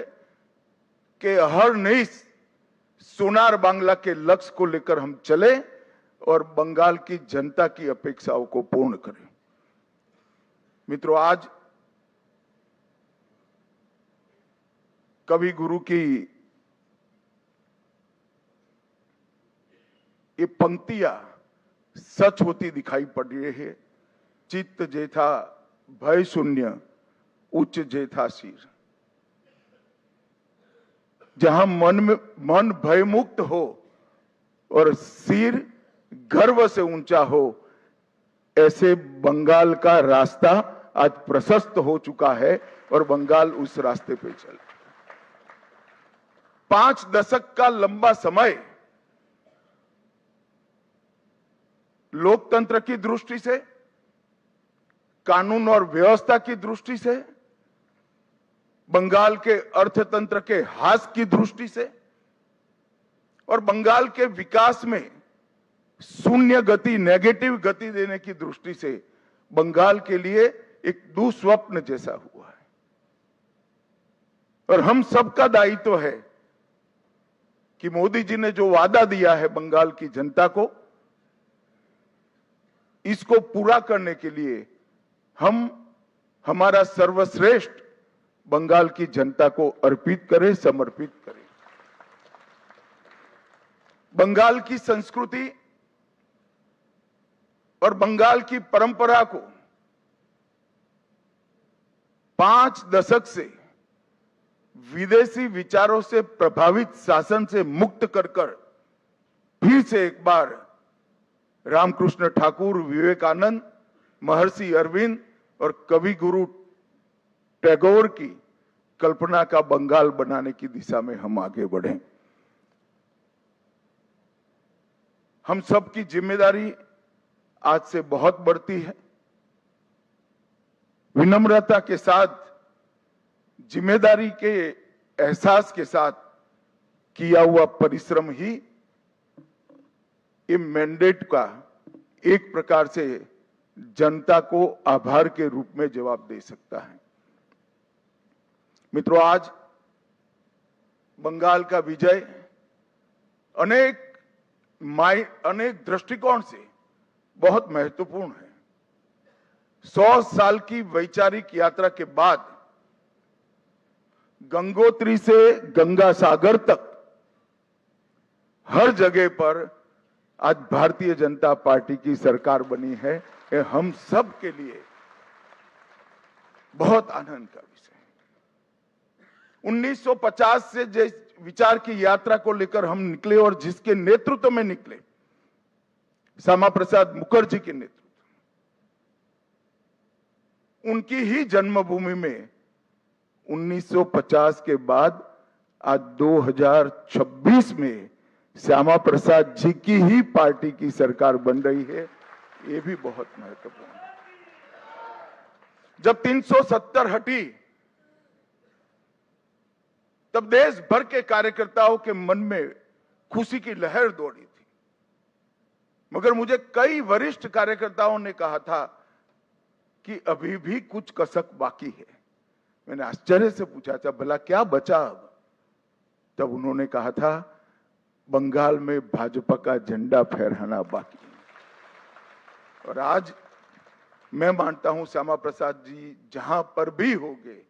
कि हर नई सोनार बांग्ला के लक्ष्य को लेकर हम चले और बंगाल की जनता की अपेक्षाओं को पूर्ण करें। मित्रों, आज कवि गुरु की ये पंक्तियां सच होती दिखाई पड़ रही है। चित्त जेथा भय शून्य, उच्च जेथा सिर। जहां मन भयमुक्त हो और सिर गर्व से ऊंचा हो, ऐसे बंगाल का रास्ता आज प्रशस्त हो चुका है और बंगाल उस रास्ते पे चले। 5 दशक का लंबा समय लोकतंत्र की दृष्टि से, कानून और व्यवस्था की दृष्टि से, बंगाल के अर्थतंत्र के ह्रास की दृष्टि से और बंगाल के विकास में शून्य गति, नेगेटिव गति देने की दृष्टि से बंगाल के लिए एक दुस्वप्न जैसा हुआ है। और हम सबका दायित्व है कि मोदी जी ने जो वादा दिया है बंगाल की जनता को, इसको पूरा करने के लिए हम हमारा सर्वश्रेष्ठ बंगाल की जनता को अर्पित करें, समर्पित करें। बंगाल की संस्कृति और बंगाल की परंपरा को 5 दशक से विदेशी विचारों से प्रभावित शासन से मुक्त कर फिर से एक बार रामकृष्ण ठाकुर, विवेकानंद, महर्षि अरविंद और कवि गुरु टैगोर की कल्पना का बंगाल बनाने की दिशा में हम आगे बढ़े। हम सबकी जिम्मेदारी आज से बहुत बढ़ती है। विनम्रता के साथ, जिम्मेदारी के एहसास के साथ किया हुआ परिश्रम ही ये मैंडेट का एक प्रकार से जनता को आभार के रूप में जवाब दे सकता है। मित्रों, आज बंगाल का विजय अनेक दृष्टिकोण से बहुत महत्वपूर्ण है। 100 साल की वैचारिक यात्रा के बाद गंगोत्री से गंगा सागर तक हर जगह पर आज भारतीय जनता पार्टी की सरकार बनी है। ये हम सब के लिए बहुत आनंद का विषय है। 1950 से जिस विचार की यात्रा को लेकर हम निकले और जिसके नेतृत्व में निकले, श्यामा प्रसाद मुखर्जी के नेतृत्व, उनकी ही जन्मभूमि में 1950 के बाद आज 2026 में श्यामा प्रसाद जी की ही पार्टी की सरकार बन रही है। ये भी बहुत महत्वपूर्ण है। जब 370 हटी तब देश भर के कार्यकर्ताओं के मन में खुशी की लहर दौड़ी थी, मगर मुझे कई वरिष्ठ कार्यकर्ताओं ने कहा था कि अभी भी कुछ कसक बाकी है। मैंने आश्चर्य से पूछा था, भला क्या बचा अब? तब उन्होंने कहा था, बंगाल में भाजपा का झंडा फहराना बाकी है। और आज मैं मानता हूं श्यामा प्रसाद जी जहां पर भी होंगे,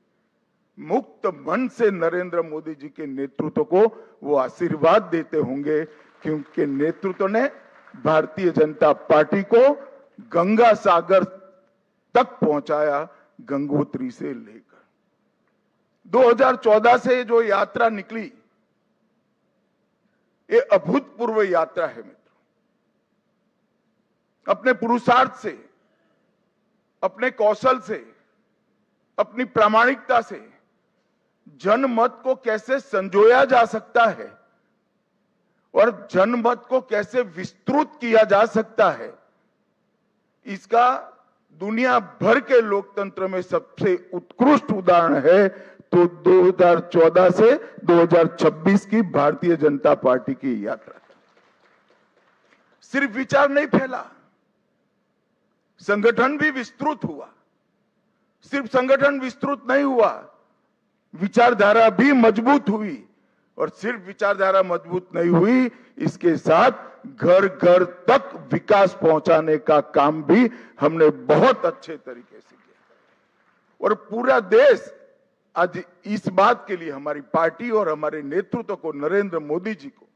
मुक्त मन से नरेंद्र मोदी जी के नेतृत्व को वो आशीर्वाद देते होंगे, क्योंकि नेतृत्व ने भारतीय जनता पार्टी को गंगा सागर तक पहुंचाया, गंगोत्री से लेकर। 2014 से जो यात्रा निकली, ये अभूतपूर्व यात्रा है मित्रों। अपने पुरुषार्थ से, अपने कौशल से, अपनी प्रामाणिकता से जनमत को कैसे संजोया जा सकता है और जनमत को कैसे विस्तृत किया जा सकता है, इसका दुनिया भर के लोकतंत्र में सबसे उत्कृष्ट उदाहरण है तो 2014 से 2026 की भारतीय जनता पार्टी की यात्रा। सिर्फ विचार नहीं फैला, संगठन भी विस्तृत हुआ। सिर्फ संगठन विस्तृत नहीं हुआ, विचारधारा भी मजबूत हुई। और सिर्फ विचारधारा मजबूत नहीं हुई, इसके साथ घर घर तक विकास पहुंचाने का काम भी हमने बहुत अच्छे तरीके से किया। और पूरा देश आज इस बात के लिए हमारी पार्टी और हमारे नेतृत्व को, नरेंद्र मोदी जी को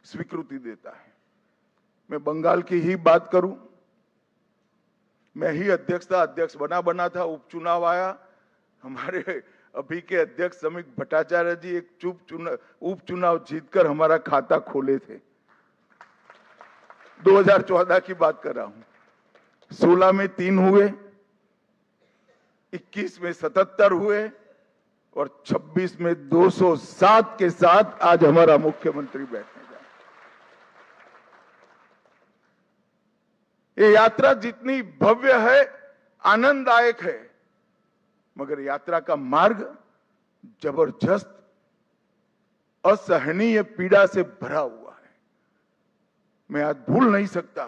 स्वीकृति देता है। मैं बंगाल की ही बात करूं, मैं ही अध्यक्ष बना था, उपचुनाव आया, हमारे अभी के अध्यक्ष समीक भट्टाचार्य जी एक उपचुनाव जीतकर हमारा खाता खोले थे। 2014 की बात कर रहा हूं। 16 में 3 हुए, 21 में 77 हुए और 26 में 207 के साथ आज हमारा मुख्यमंत्री बैठने जा रहे। ये यात्रा जितनी भव्य है, आनंददायक है, मगर यात्रा का मार्ग जबरदस्त असहनीय पीड़ा से भरा हुआ है। मैं आज भूल नहीं सकता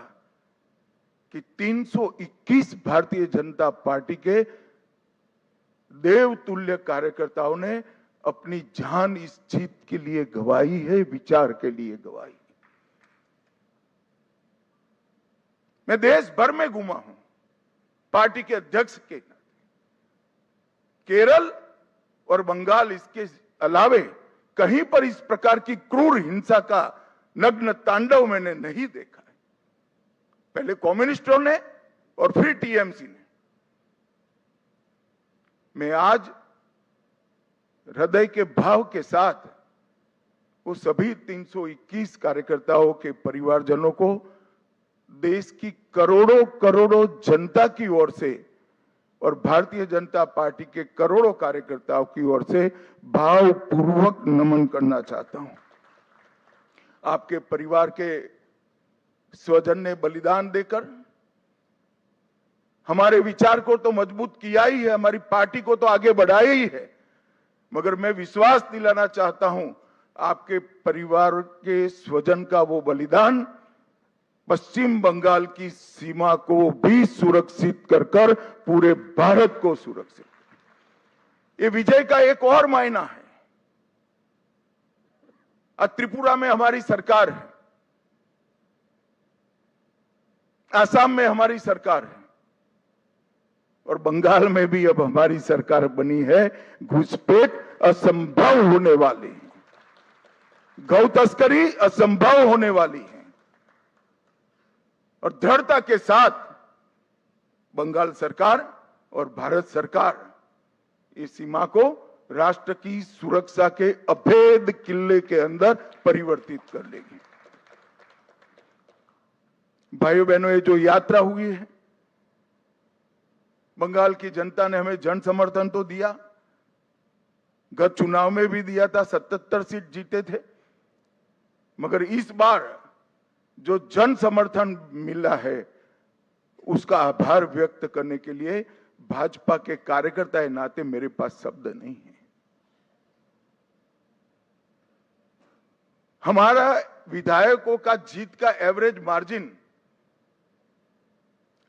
कि 321 भारतीय जनता पार्टी के देवतुल्य कार्यकर्ताओं ने अपनी जान इस जीत के लिए गंवाई है, विचार के लिए गंवाई। मैं देश भर में घूमा हूं पार्टी के अध्यक्ष के नाते। केरल और बंगाल इसके अलावे कहीं पर इस प्रकार की क्रूर हिंसा का नग्न तांडव मैंने नहीं देखा है। पहले कम्युनिस्टों ने और फिर टीएमसी ने। मैं आज हृदय के भाव के साथ वो सभी 321 कार्यकर्ताओं के परिवारजनों को देश की करोड़ों करोड़ों जनता की ओर से और भारतीय जनता पार्टी के करोड़ों कार्यकर्ताओं की ओर से भावपूर्वक नमन करना चाहता हूं। आपके परिवार के स्वजन ने बलिदान देकर हमारे विचार को तो मजबूत किया ही है, हमारी पार्टी को तो आगे बढ़ाया ही है, मगर मैं विश्वास दिलाना चाहता हूं आपके परिवार के स्वजन का वो बलिदान पश्चिम बंगाल की सीमा को भी सुरक्षित कर पूरे भारत को सुरक्षित। ये विजय का एक और मायना है। आज त्रिपुरा में हमारी सरकार है, असम में हमारी सरकार है और बंगाल में भी अब हमारी सरकार बनी है। घुसपैठ असंभव होने वाली है, गौ तस्करी असंभव होने वाली है और दृढ़ता के साथ बंगाल सरकार और भारत सरकार इस सीमा को राष्ट्र की सुरक्षा के अभेद किले के अंदर परिवर्तित कर लेगी। भाइयों बहनों, ये जो यात्रा हुई है, बंगाल की जनता ने हमें जन समर्थन तो दिया, गत चुनाव में भी दिया था, 77 सीट जीते थे, मगर इस बार जो जन समर्थन मिला है उसका आभार व्यक्त करने के लिए भाजपा के कार्यकर्ता के नाते मेरे पास शब्द नहीं है। हमारा विधायकों का जीत का एवरेज मार्जिन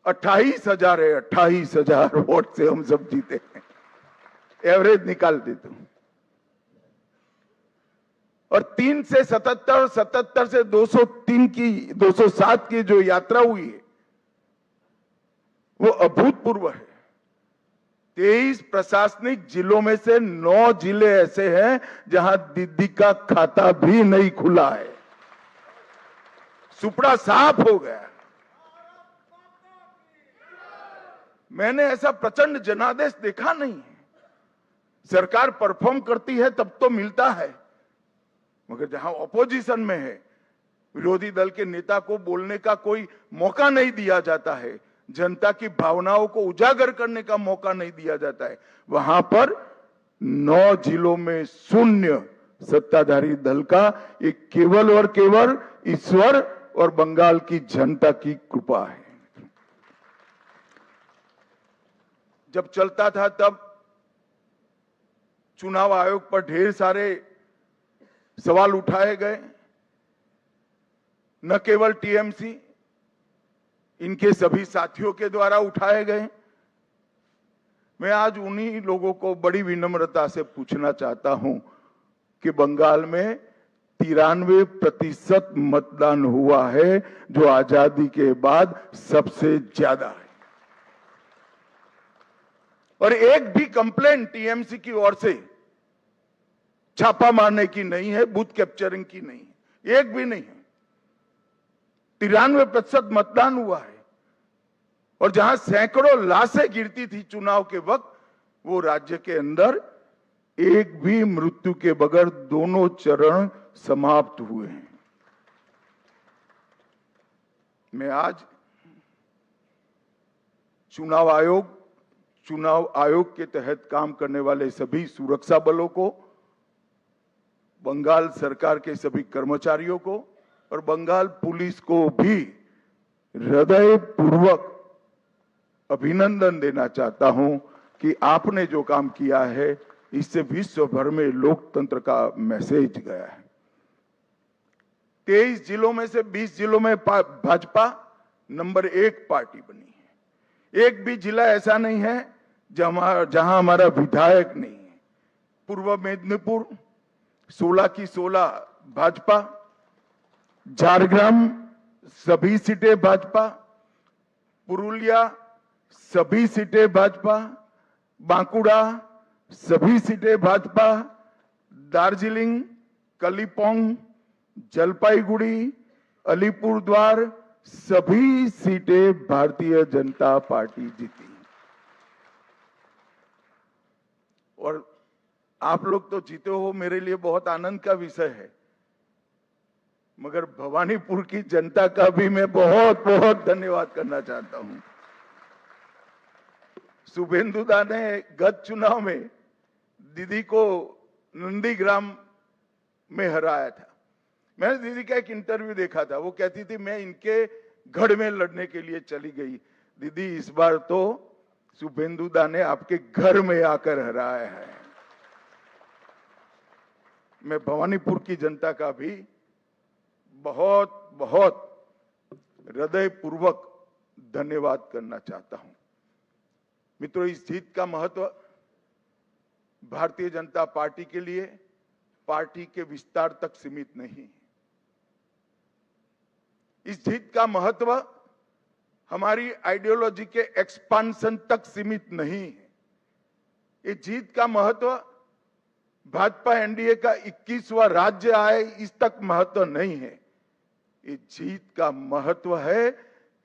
28,000 है। 28,000 वोट से हम सब जीते हैं, एवरेज निकाल देता हूं। और 3 से 77, 77 से 203 की 207 की जो यात्रा हुई है वो अभूतपूर्व है। 23 प्रशासनिक जिलों में से 9 जिले ऐसे हैं जहां दीदी का खाता भी नहीं खुला है, सुपड़ा साफ हो गया। मैंने ऐसा प्रचंड जनादेश देखा नहीं है। सरकार परफॉर्म करती है तब तो मिलता है, मगर जहां ऑपोजिशन में है, विरोधी दल के नेता को बोलने का कोई मौका नहीं दिया जाता है, जनता की भावनाओं को उजागर करने का मौका नहीं दिया जाता है, वहां पर 9 जिलों में शून्य सत्ताधारी दल का। एक केवल और केवल ईश्वर और बंगाल की जनता की कृपा है। जब चलता था तब चुनाव आयोग पर ढेर सारे सवाल उठाए गए, न केवल टीएमसी, इनके सभी साथियों के द्वारा उठाए गए। मैं आज उन्हीं लोगों को बड़ी विनम्रता से पूछना चाहता हूं कि बंगाल में 93% मतदान हुआ है, जो आजादी के बाद सबसे ज्यादा है, और एक भी कंप्लेंट टीएमसी की ओर से छापा मारने की नहीं है, बूथ कैप्चरिंग की नहीं है, एक भी नहीं है। 93% मतदान हुआ है और जहां सैकड़ों लाशें गिरती थी चुनाव के वक्त, वो राज्य के अंदर एक भी मृत्यु के बगैर दोनों चरण समाप्त हुए हैं। मैं आज चुनाव आयोग के तहत काम करने वाले सभी सुरक्षा बलों को, बंगाल सरकार के सभी कर्मचारियों को और बंगाल पुलिस को भी हृदयपूर्वक अभिनंदन देना चाहता हूं कि आपने जो काम किया है इससे विश्व भर में लोकतंत्र का मैसेज गया है। 23 जिलों में से 20 जिलों में भाजपा नंबर 1 पार्टी बनी है। एक भी जिला ऐसा नहीं है जहां हमारा विधायक नहीं है। पूर्व मेदिनीपुर 16 की 16 भाजपा, झारग्राम सभी सीटें भाजपा, पुरुलिया सभी सीटें भाजपा, बांकुड़ा सभी सीटें भाजपा, दार्जिलिंग, कलिम्पोंग, जलपाईगुड़ी, अलीपुरद्वार सभी सीटें भारतीय जनता पार्टी जीती। और आप लोग तो जीते हो, मेरे लिए बहुत आनंद का विषय है, मगर भवानीपुर की जनता का भी मैं बहुत बहुत धन्यवाद करना चाहता हूं। शुभेंदुदा ने गत चुनाव में दीदी को नंदीग्राम में हराया था। मैंने दीदी का एक इंटरव्यू देखा था, वो कहती थी मैं इनके गढ़ में लड़ने के लिए चली गई। दीदी इस बार तो शुभेंदुदा ने आपके घर में आकर हराया है। मैं भवानीपुर की जनता का भी बहुत बहुत हृदयपूर्वक धन्यवाद करना चाहता हूं। मित्रों, इस जीत का महत्व भारतीय जनता पार्टी के लिए पार्टी के विस्तार तक सीमित नहीं। इस जीत का महत्व हमारी आइडियोलॉजी के एक्सपांशन तक सीमित नहीं है। ये जीत का महत्व भाजपा एनडीए का 21वां राज्य आए इस तक महत्व नहीं है। ये जीत का महत्व है,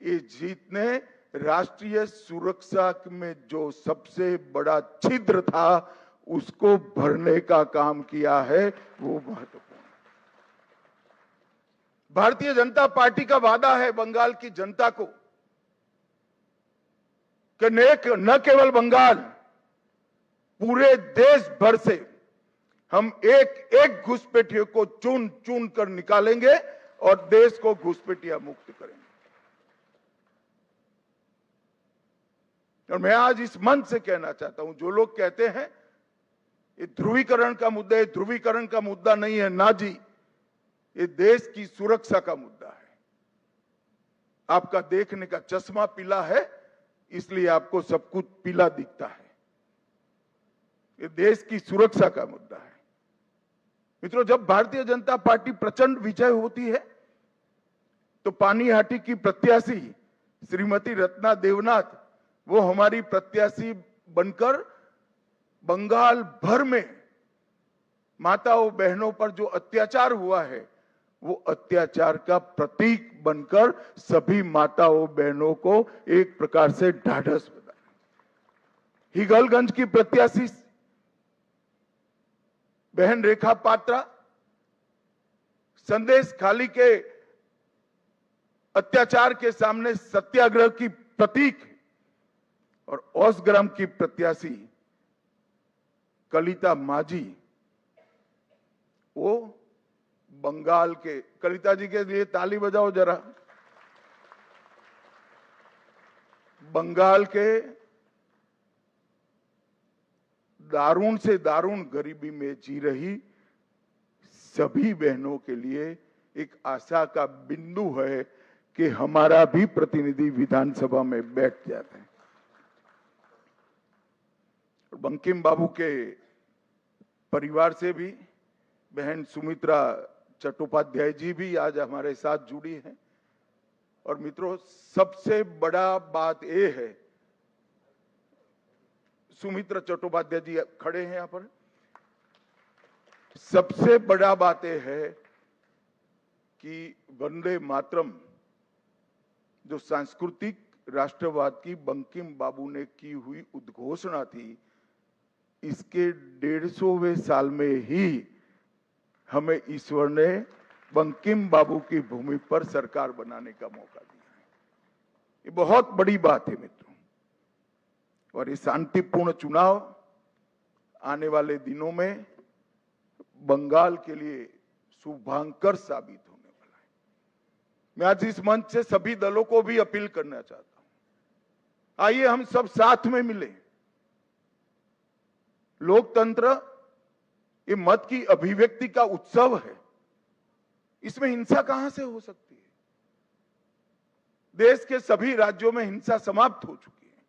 ये जीत ने राष्ट्रीय सुरक्षा में जो सबसे बड़ा छिद्र था उसको भरने का काम किया है, वो महत्वपूर्ण है। भारतीय जनता पार्टी का वादा है बंगाल की जनता को कि न केवल बंगाल, पूरे देश भर से हम एक एक घुसपैठियों को चुन चुन कर निकालेंगे और देश को घुसपैठिया मुक्त करेंगे। और मैं आज इस मंच से कहना चाहता हूं, जो लोग कहते हैं ये ध्रुवीकरण का मुद्दा है, ध्रुवीकरण का मुद्दा नहीं है, ना जी, ये देश की सुरक्षा का मुद्दा है। आपका देखने का चश्मा पीला है, इसलिए आपको सब कुछ पीला दिखता है। ये देश की सुरक्षा का मुद्दा है। मित्रों, जब भारतीय जनता पार्टी प्रचंड विजय होती है तो पानीहाटी की प्रत्याशी श्रीमती रत्ना देवनाथ वो हमारी प्रत्याशी बनकर बंगाल भर में माताओं बहनों पर जो अत्याचार हुआ है वो अत्याचार का प्रतीक बनकर सभी माताओं बहनों को एक प्रकार से ढाढ़स बना। हिगलगंज की प्रत्याशी बहन रेखा पात्रा संदेश खाली के अत्याचार के सामने सत्याग्रह की प्रतीक, और ओसग्राम की प्रत्याशी कलिता माझी वो बंगाल के, कलिता जी के लिए ताली बजाओ जरा, बंगाल के दारुण से दारुण गरीबी में जी रही सभी बहनों के लिए एक आशा का बिंदु है कि हमारा भी प्रतिनिधि विधानसभा में बैठ जाते हैं। बंकिम बाबू के परिवार से भी बहन सुमित्रा चट्टोपाध्याय जी भी आज हमारे साथ जुड़ी हैं। और मित्रों, सबसे बड़ा बात यह है, सुमित्रा चट्टोपाध्याय जी खड़े हैं यहां पर, सबसे बड़ा बात यह है कि वंदे मातरम जो सांस्कृतिक राष्ट्रवाद की बंकिम बाबू ने की हुई उद्घोषणा थी, इसके 150वें साल में ही हमें ईश्वर ने बंकिम बाबू की भूमि पर सरकार बनाने का मौका दिया है। ये बहुत बड़ी बात है मित्रों। और ये शांतिपूर्ण चुनाव आने वाले दिनों में बंगाल के लिए शुभांकर साबित होने वाला है। मैं आज इस मंच से सभी दलों को भी अपील करना चाहता हूं, आइए हम सब साथ में मिलें। लोकतंत्र ये मत की अभिव्यक्ति का उत्सव है, इसमें हिंसा कहां से हो सकती है? देश के सभी राज्यों में हिंसा समाप्त हो चुकी है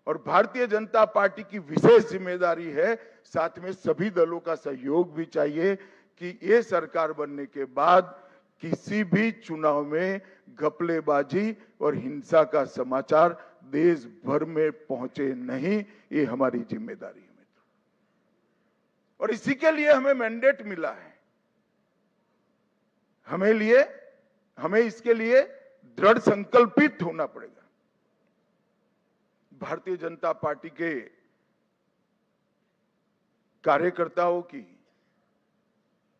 और भारतीय जनता पार्टी की विशेष जिम्मेदारी है, साथ में सभी दलों का सहयोग भी चाहिए कि ये सरकार बनने के बाद किसी भी चुनाव में घपलेबाजी और हिंसा का समाचार देश भर में पहुंचे नहीं, ये हमारी जिम्मेदारी है मित्रों। और इसी के लिए हमें मैंडेट मिला है। हमें इसके लिए दृढ़ संकल्पित होना पड़ेगा। भारतीय जनता पार्टी के कार्यकर्ताओं की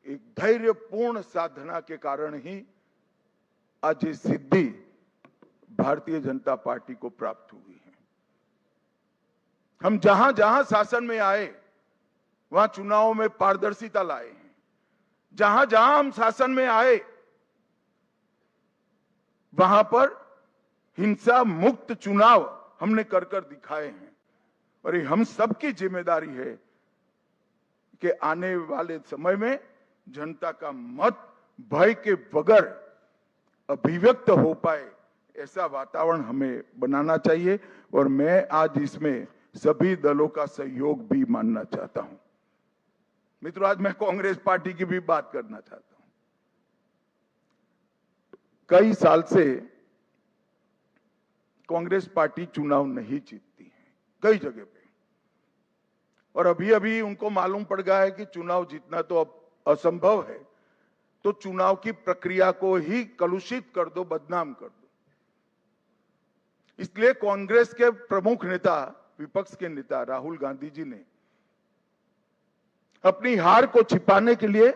एक धैर्यपूर्ण साधना के कारण ही आज ये सिद्धि भारतीय जनता पार्टी को प्राप्त हुई है। हम जहां जहां शासन में आए वहां चुनावों में पारदर्शिता लाए हैं। जहां जहां हम शासन में आए वहां पर हिंसा मुक्त चुनाव हमने कर दिखाए हैं। और ये हम सबकी जिम्मेदारी है कि आने वाले समय में जनता का मत भय के बगैर अभिव्यक्त हो पाए, ऐसा वातावरण हमें बनाना चाहिए। और मैं आज इसमें सभी दलों का सहयोग भी मानना चाहता हूं। मित्रों, आज मैं कांग्रेस पार्टी की भी बात करना चाहता हूं। कई साल से कांग्रेस पार्टी चुनाव नहीं जीतती है कई जगह पे, और अभी अभी उनको मालूम पड़ गया है कि चुनाव जीतना तो अब असंभव है, तो चुनाव की प्रक्रिया को ही कलुषित कर दो, बदनाम कर दो। इसलिए कांग्रेस के प्रमुख नेता, विपक्ष के नेता राहुल गांधी जी ने अपनी हार को छिपाने के लिए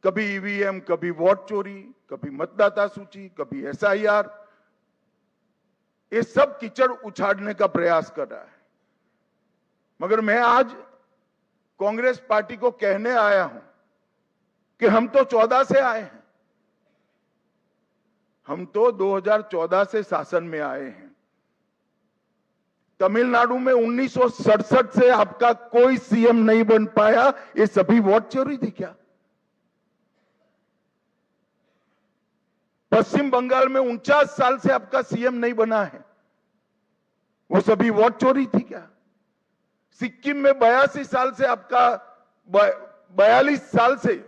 कभी ईवीएम, कभी वोट चोरी, कभी मतदाता सूची, कभी एसआईआर, ये सब कीचड़ उछाड़ने का प्रयास कर रहा है। मगर मैं आज कांग्रेस पार्टी को कहने आया हूं कि हम तो 14 से आए हैं। हम तो 2014 से शासन में आए हैं। तमिलनाडु में 1967 से आपका कोई सीएम नहीं बन पाया, ये सभी वोट चोरी थी क्या? पश्चिम बंगाल में 49 साल से आपका सीएम नहीं बना है, वो सभी वोट चोरी थी क्या? सिक्किम में 82 साल से आपका 42 साल से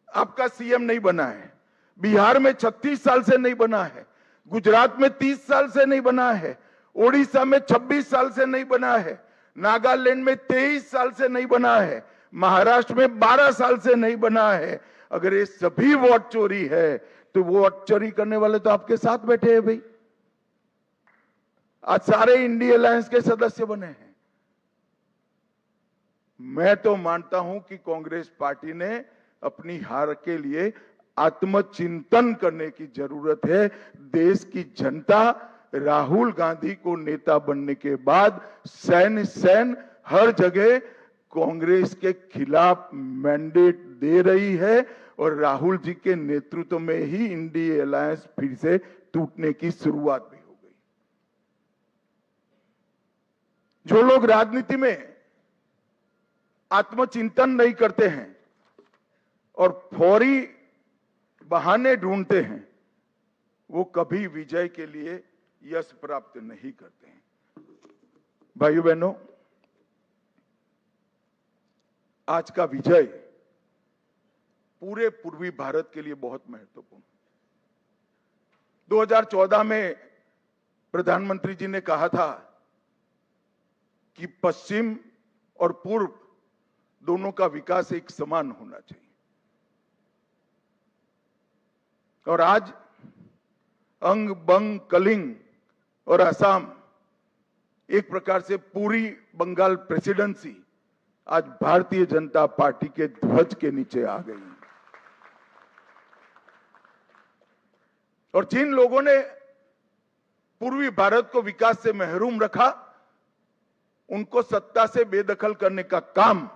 आपका सीएम नहीं बना है। बिहार में 36 साल से नहीं बना है। गुजरात में 30 साल से नहीं बना है। ओडिशा में 26 साल से नहीं बना है। नागालैंड में 23 साल से नहीं बना है। महाराष्ट्र में 12 साल से नहीं बना है। अगर ये सभी वोट चोरी है तो वोट चोरी करने वाले तो आपके साथ बैठे हैं भाई। आज सारे इंडिया अलायंस के सदस्य बने हैं। मैं तो मानता हूं कि कांग्रेस पार्टी ने अपनी हार के लिए आत्मचिंतन करने की जरूरत है। देश की जनता राहुल गांधी को नेता बनने के बाद सैन हर जगह कांग्रेस के खिलाफ मैंडेट दे रही है, और राहुल जी के नेतृत्व में ही इंडिया अलायंस फिर से टूटने की शुरुआत भी हो गई। जो लोग राजनीति में आत्मचिंतन नहीं करते हैं और फौरी बहाने ढूंढते हैं, वो कभी विजय के लिए यश प्राप्त नहीं करते हैं। भाइयों बहनों, आज का विजय पूरे पूर्वी भारत के लिए बहुत महत्वपूर्ण। 2014 में प्रधानमंत्री जी ने कहा था कि पश्चिम और पूर्व दोनों का विकास एक समान होना चाहिए, और आज अंग, बंग, कलिंग और असम, एक प्रकार से पूरी बंगाल प्रेसिडेंसी आज भारतीय जनता पार्टी के ध्वज के नीचे आ गई है। और जिन लोगों ने पूर्वी भारत को विकास से महरूम रखा, उनको सत्ता से बेदखल करने का काम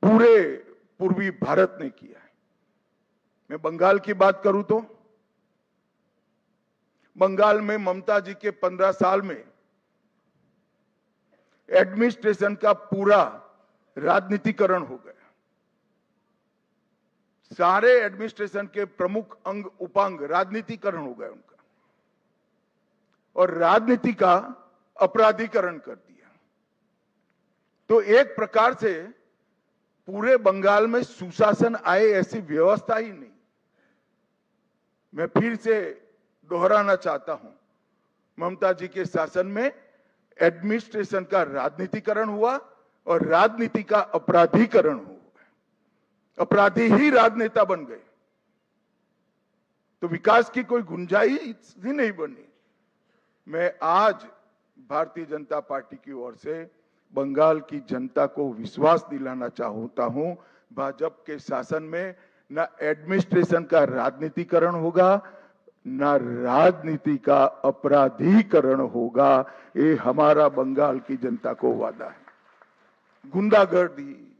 पूरे पूर्वी भारत ने किया है। मैं बंगाल की बात करूं तो बंगाल में ममता जी के 15 साल में एडमिनिस्ट्रेशन का पूरा राजनीतिकरण हो गया। सारे एडमिनिस्ट्रेशन के प्रमुख अंग उपांग राजनीतिकरण हो गए उनका, और राजनीति का अपराधीकरण कर दिया। तो एक प्रकार से पूरे बंगाल में सुशासन आए ऐसी व्यवस्था ही नहीं। मैं फिर से दोहराना चाहता हूं, ममता जी के शासन में एडमिनिस्ट्रेशन का राजनीतिकरण हुआ और राजनीति का अपराधीकरण हुआ। अपराधी ही राजनेता बन गए, तो विकास की कोई गुंजाइश ही नहीं बनी। मैं आज भारतीय जनता पार्टी की ओर से बंगाल की जनता को विश्वास दिलाना चाहता हूं, भाजपा के शासन में न एडमिनिस्ट्रेशन का राजनीतिकरण होगा, न राजनीति का अपराधीकरण होगा। ये हमारा बंगाल की जनता को वादा है। गुंडागर्दी,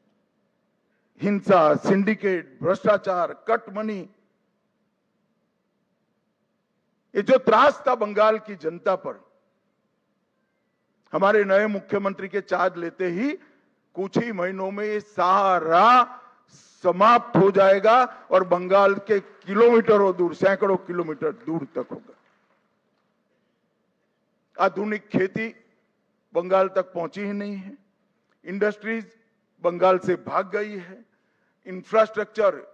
हिंसा, सिंडिकेट, भ्रष्टाचार, कट मनी, ये जो त्रास था बंगाल की जनता पर, हमारे नए मुख्यमंत्री के चार्ज लेते ही कुछ ही महीनों में ये सारा समाप्त हो जाएगा और बंगाल के किलोमीटरों दूर, सैकड़ों किलोमीटर दूर तक होगा। आधुनिक खेती बंगाल तक पहुंची ही नहीं है, इंडस्ट्रीज बंगाल से भाग गई है, इंफ्रास्ट्रक्चर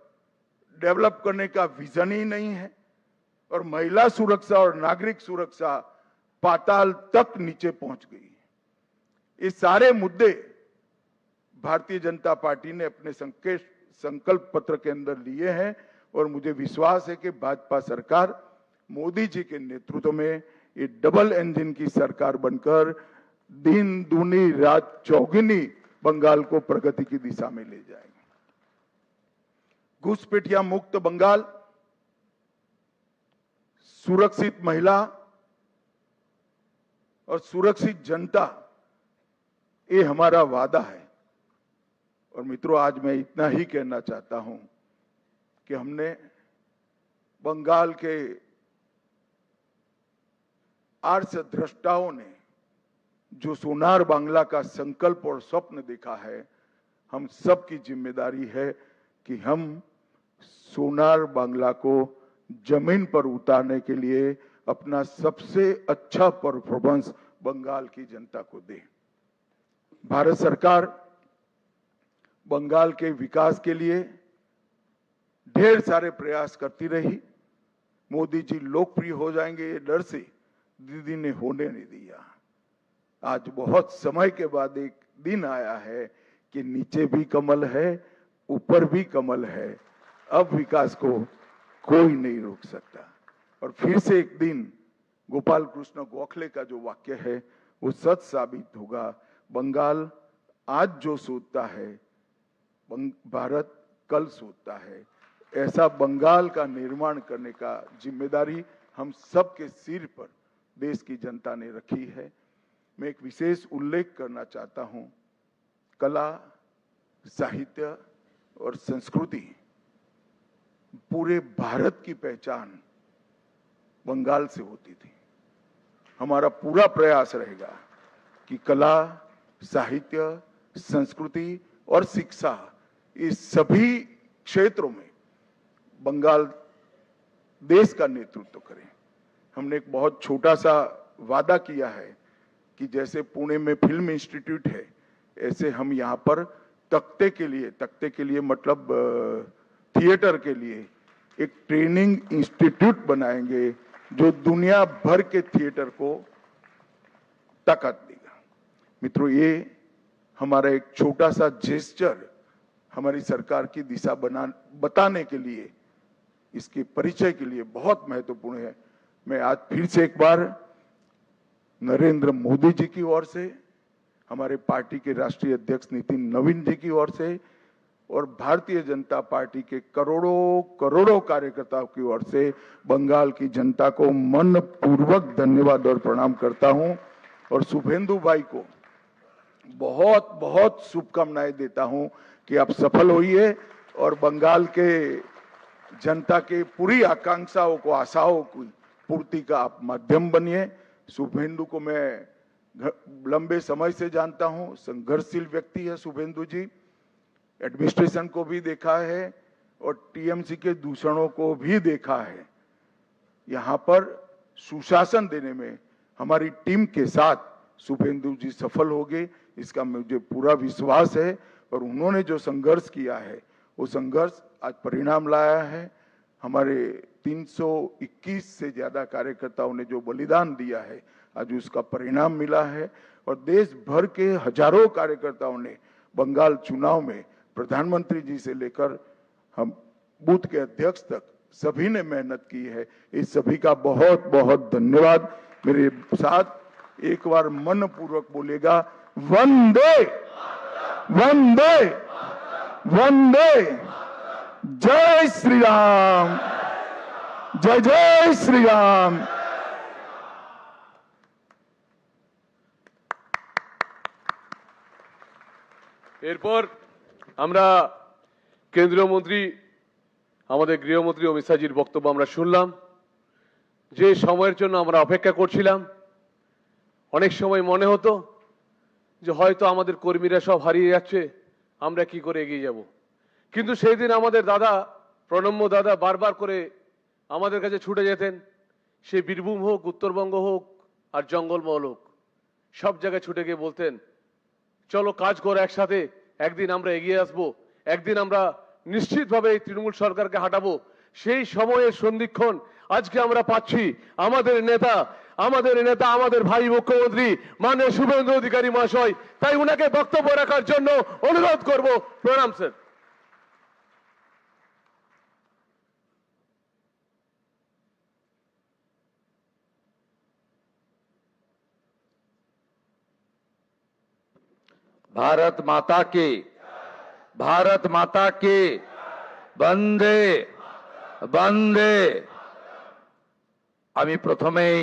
डेवलप करने का विजन ही नहीं है, और महिला सुरक्षा और नागरिक सुरक्षा पाताल तक नीचे पहुंच गई है। ये सारे मुद्दे भारतीय जनता पार्टी ने अपने संकल्प पत्र के अंदर लिए हैं और मुझे विश्वास है कि भाजपा सरकार मोदी जी के नेतृत्व में ये डबल इंजन की सरकार बनकर दिन दूनी रात चौगुनी बंगाल को प्रगति की दिशा में ले जाएगी। घुसपैठिया मुक्त बंगाल, सुरक्षित महिला और सुरक्षित जनता, ये हमारा वादा है। और मित्रों, आज मैं इतना ही कहना चाहता हूं कि हमने बंगाल के आर्ष द्रष्टाओं ने जो सोनार बांग्ला का संकल्प और स्वप्न देखा है, हम सबकी जिम्मेदारी है कि हम सोनार बांग्ला को जमीन पर उतारने के लिए अपना सबसे अच्छा परफॉर्मेंस बंगाल की जनता को दे। भारत सरकार बंगाल के विकास के लिए ढेर सारे प्रयास करती रही। मोदी जी लोकप्रिय हो जाएंगे ये डर से दीदी ने होने नहीं दिया। आज बहुत समय के बाद एक दिन आया है कि नीचे भी कमल है, ऊपर भी कमल है। अब विकास को कोई नहीं रोक सकता। और फिर से एक दिन गोपाल कृष्ण गोखले का जो वाक्य है वो सच साबित होगा। बंगाल आज जो सोचता है, भारत कल सोचता है। ऐसा बंगाल का निर्माण करने का जिम्मेदारी हम सबके सिर पर देश की जनता ने रखी है। मैं एक विशेष उल्लेख करना चाहता हूं, कला, साहित्य और संस्कृति, पूरे भारत की पहचान बंगाल से होती थी। हमारा पूरा प्रयास रहेगा कि कला, साहित्य, संस्कृति और शिक्षा, इस सभी क्षेत्रों में बंगाल देश का नेतृत्व करे। हमने एक बहुत छोटा सा वादा किया है कि जैसे पुणे में फिल्म इंस्टीट्यूट है, ऐसे हम यहाँ पर तख्ते के लिए मतलब थिएटर के लिए एक ट्रेनिंग इंस्टीट्यूट बनाएंगे जो दुनिया भर के थिएटर को ताकत देगा। मित्रों, ये हमारा एक छोटा सा जेस्चर हमारी सरकार की दिशा बताने के लिए, इसके परिचय के लिए बहुत महत्वपूर्ण है। मैं आज फिर से एक बार नरेंद्र मोदी जी की ओर से, हमारे पार्टी के राष्ट्रीय अध्यक्ष नितिन नवीन जी की ओर से और भारतीय जनता पार्टी के करोड़ों कार्यकर्ताओं की ओर से बंगाल की जनता को मनपूर्वक धन्यवाद और प्रणाम करता हूं और शुभेंदु भाई को बहुत बहुत शुभकामनाएं देता हूं कि आप सफल होइए और बंगाल के जनता के पूरी आकांक्षाओं को, आशाओं की पूर्ति का आप माध्यम बनिए। शुभेंदु को मैं लंबे समय से जानता हूं, संघर्षशील व्यक्ति है शुभेंदु जी। एडमिनिस्ट्रेशन को भी देखा है और टीएमसी के दूषणों को भी देखा है। यहाँ पर सुशासन देने में हमारी टीम के साथ शुभेंदु जी सफल होंगे, इसका मुझे पूरा विश्वास है। और उन्होंने जो संघर्ष किया है वो संघर्ष आज परिणाम लाया है। हमारे 321 से ज्यादा कार्यकर्ताओं ने जो बलिदान दिया है आज उसका परिणाम मिला है। और देश भर के हजारों कार्यकर्ताओं ने बंगाल चुनाव में प्रधानमंत्री जी से लेकर हम बूथ के अध्यक्ष तक सभी ने मेहनत की है। इस सभी का बहुत बहुत धन्यवाद। मेरे साथ एक बार मन पूर्वक बोलेगा, वंदे वंदे वंदे, जय श्री राम, जय जय श्री राम। এরপর আমরা কেন্দ্রীয় মন্ত্রী আমাদের গৃহমন্ত্রী অমিত শাহজির বক্তব্য আমরা শুনলাম। যে সময়ের জন্য আমরা অপেক্ষা করছিলাম, অনেক সময় মনে হতো যে হয়তো আমাদের কর্মীরা সব হারিয়ে যাচ্ছে, আমরা কি করে এগিয়ে যাব। কিন্তু সেই দিন আমাদের দাদা প্রণম্য দাদা বারবার করে আমাদের কাছে ছুটে যেতেন। সে বীরভূম হোক, উত্তরবঙ্গ হোক আর জঙ্গলমহল হোক, সব জায়গায় ছুটে গিয়ে বলতেন চলো কাজ করো একসাথে, একদিন আমরা এগিয়ে আসবো, একদিন আমরা নিশ্চিতভাবে এই তৃণমূল সরকারকে হাঁটাবো। সেই সময়ের সন্ধিক্ষণ আজকে আমরা পাচ্ছি। আমাদের নেতা আমাদের ভাই মুখ্যমন্ত্রী মাননীয় শুভেন্দু অধিকারী মহাশয়, তাই উনাকে বক্তব্য রাখার জন্য অনুরোধ করব। প্রণাম স্যার। भारत माता की वंदे वंदे। আমি প্রথমেই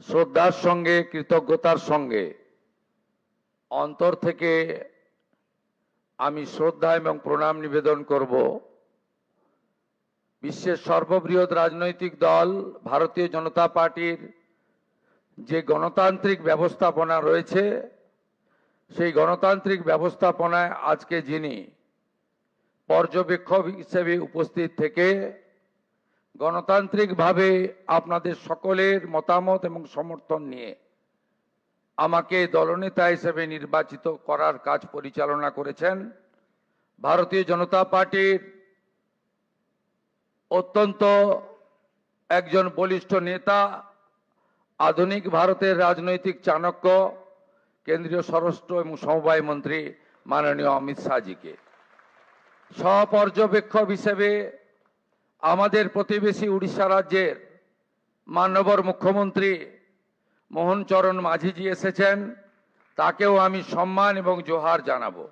শ্রদ্ধার সঙ্গে কৃতজ্ঞতার সঙ্গে অন্তর থেকে আমি শ্রদ্ধা এবং প্রণাম নিবেদন করব বিশ্বের সর্ববৃহৎ রাজনৈতিক দল ভারতীয় জনতা পার্টির যে গণতান্ত্রিক ব্যবস্থাপনা রয়েছে, সেই গণতান্ত্রিক ব্যবস্থাপনায় আজকে যিনি পর্যবেক্ষক হিসেবে উপস্থিত থেকে গণতান্ত্রিকভাবে আপনাদের সকলের মতামত এবং সমর্থন নিয়ে আমাকে দলনেতা হিসেবে নির্বাচিত করার কাজ পরিচালনা করেছেন, ভারতীয় জনতা পার্টির অত্যন্ত একজন বলিষ্ঠ নেতা, আধুনিক ভারতের রাজনৈতিক চাণক্য, কেন্দ্রীয় স্বরাষ্ট্র এবং সমবায় মন্ত্রী মাননীয় অমিত শাহজিকে, সহপর্যবেক্ষক হিসেবে আমাদের প্রতিবেশী উড়িষ্যা রাজ্যের মাননীয় মুখ্যমন্ত্রী মোহন চরণ মাঝিজি এসেছেন, তাকেও আমি সম্মান এবং জোহার জানাবো।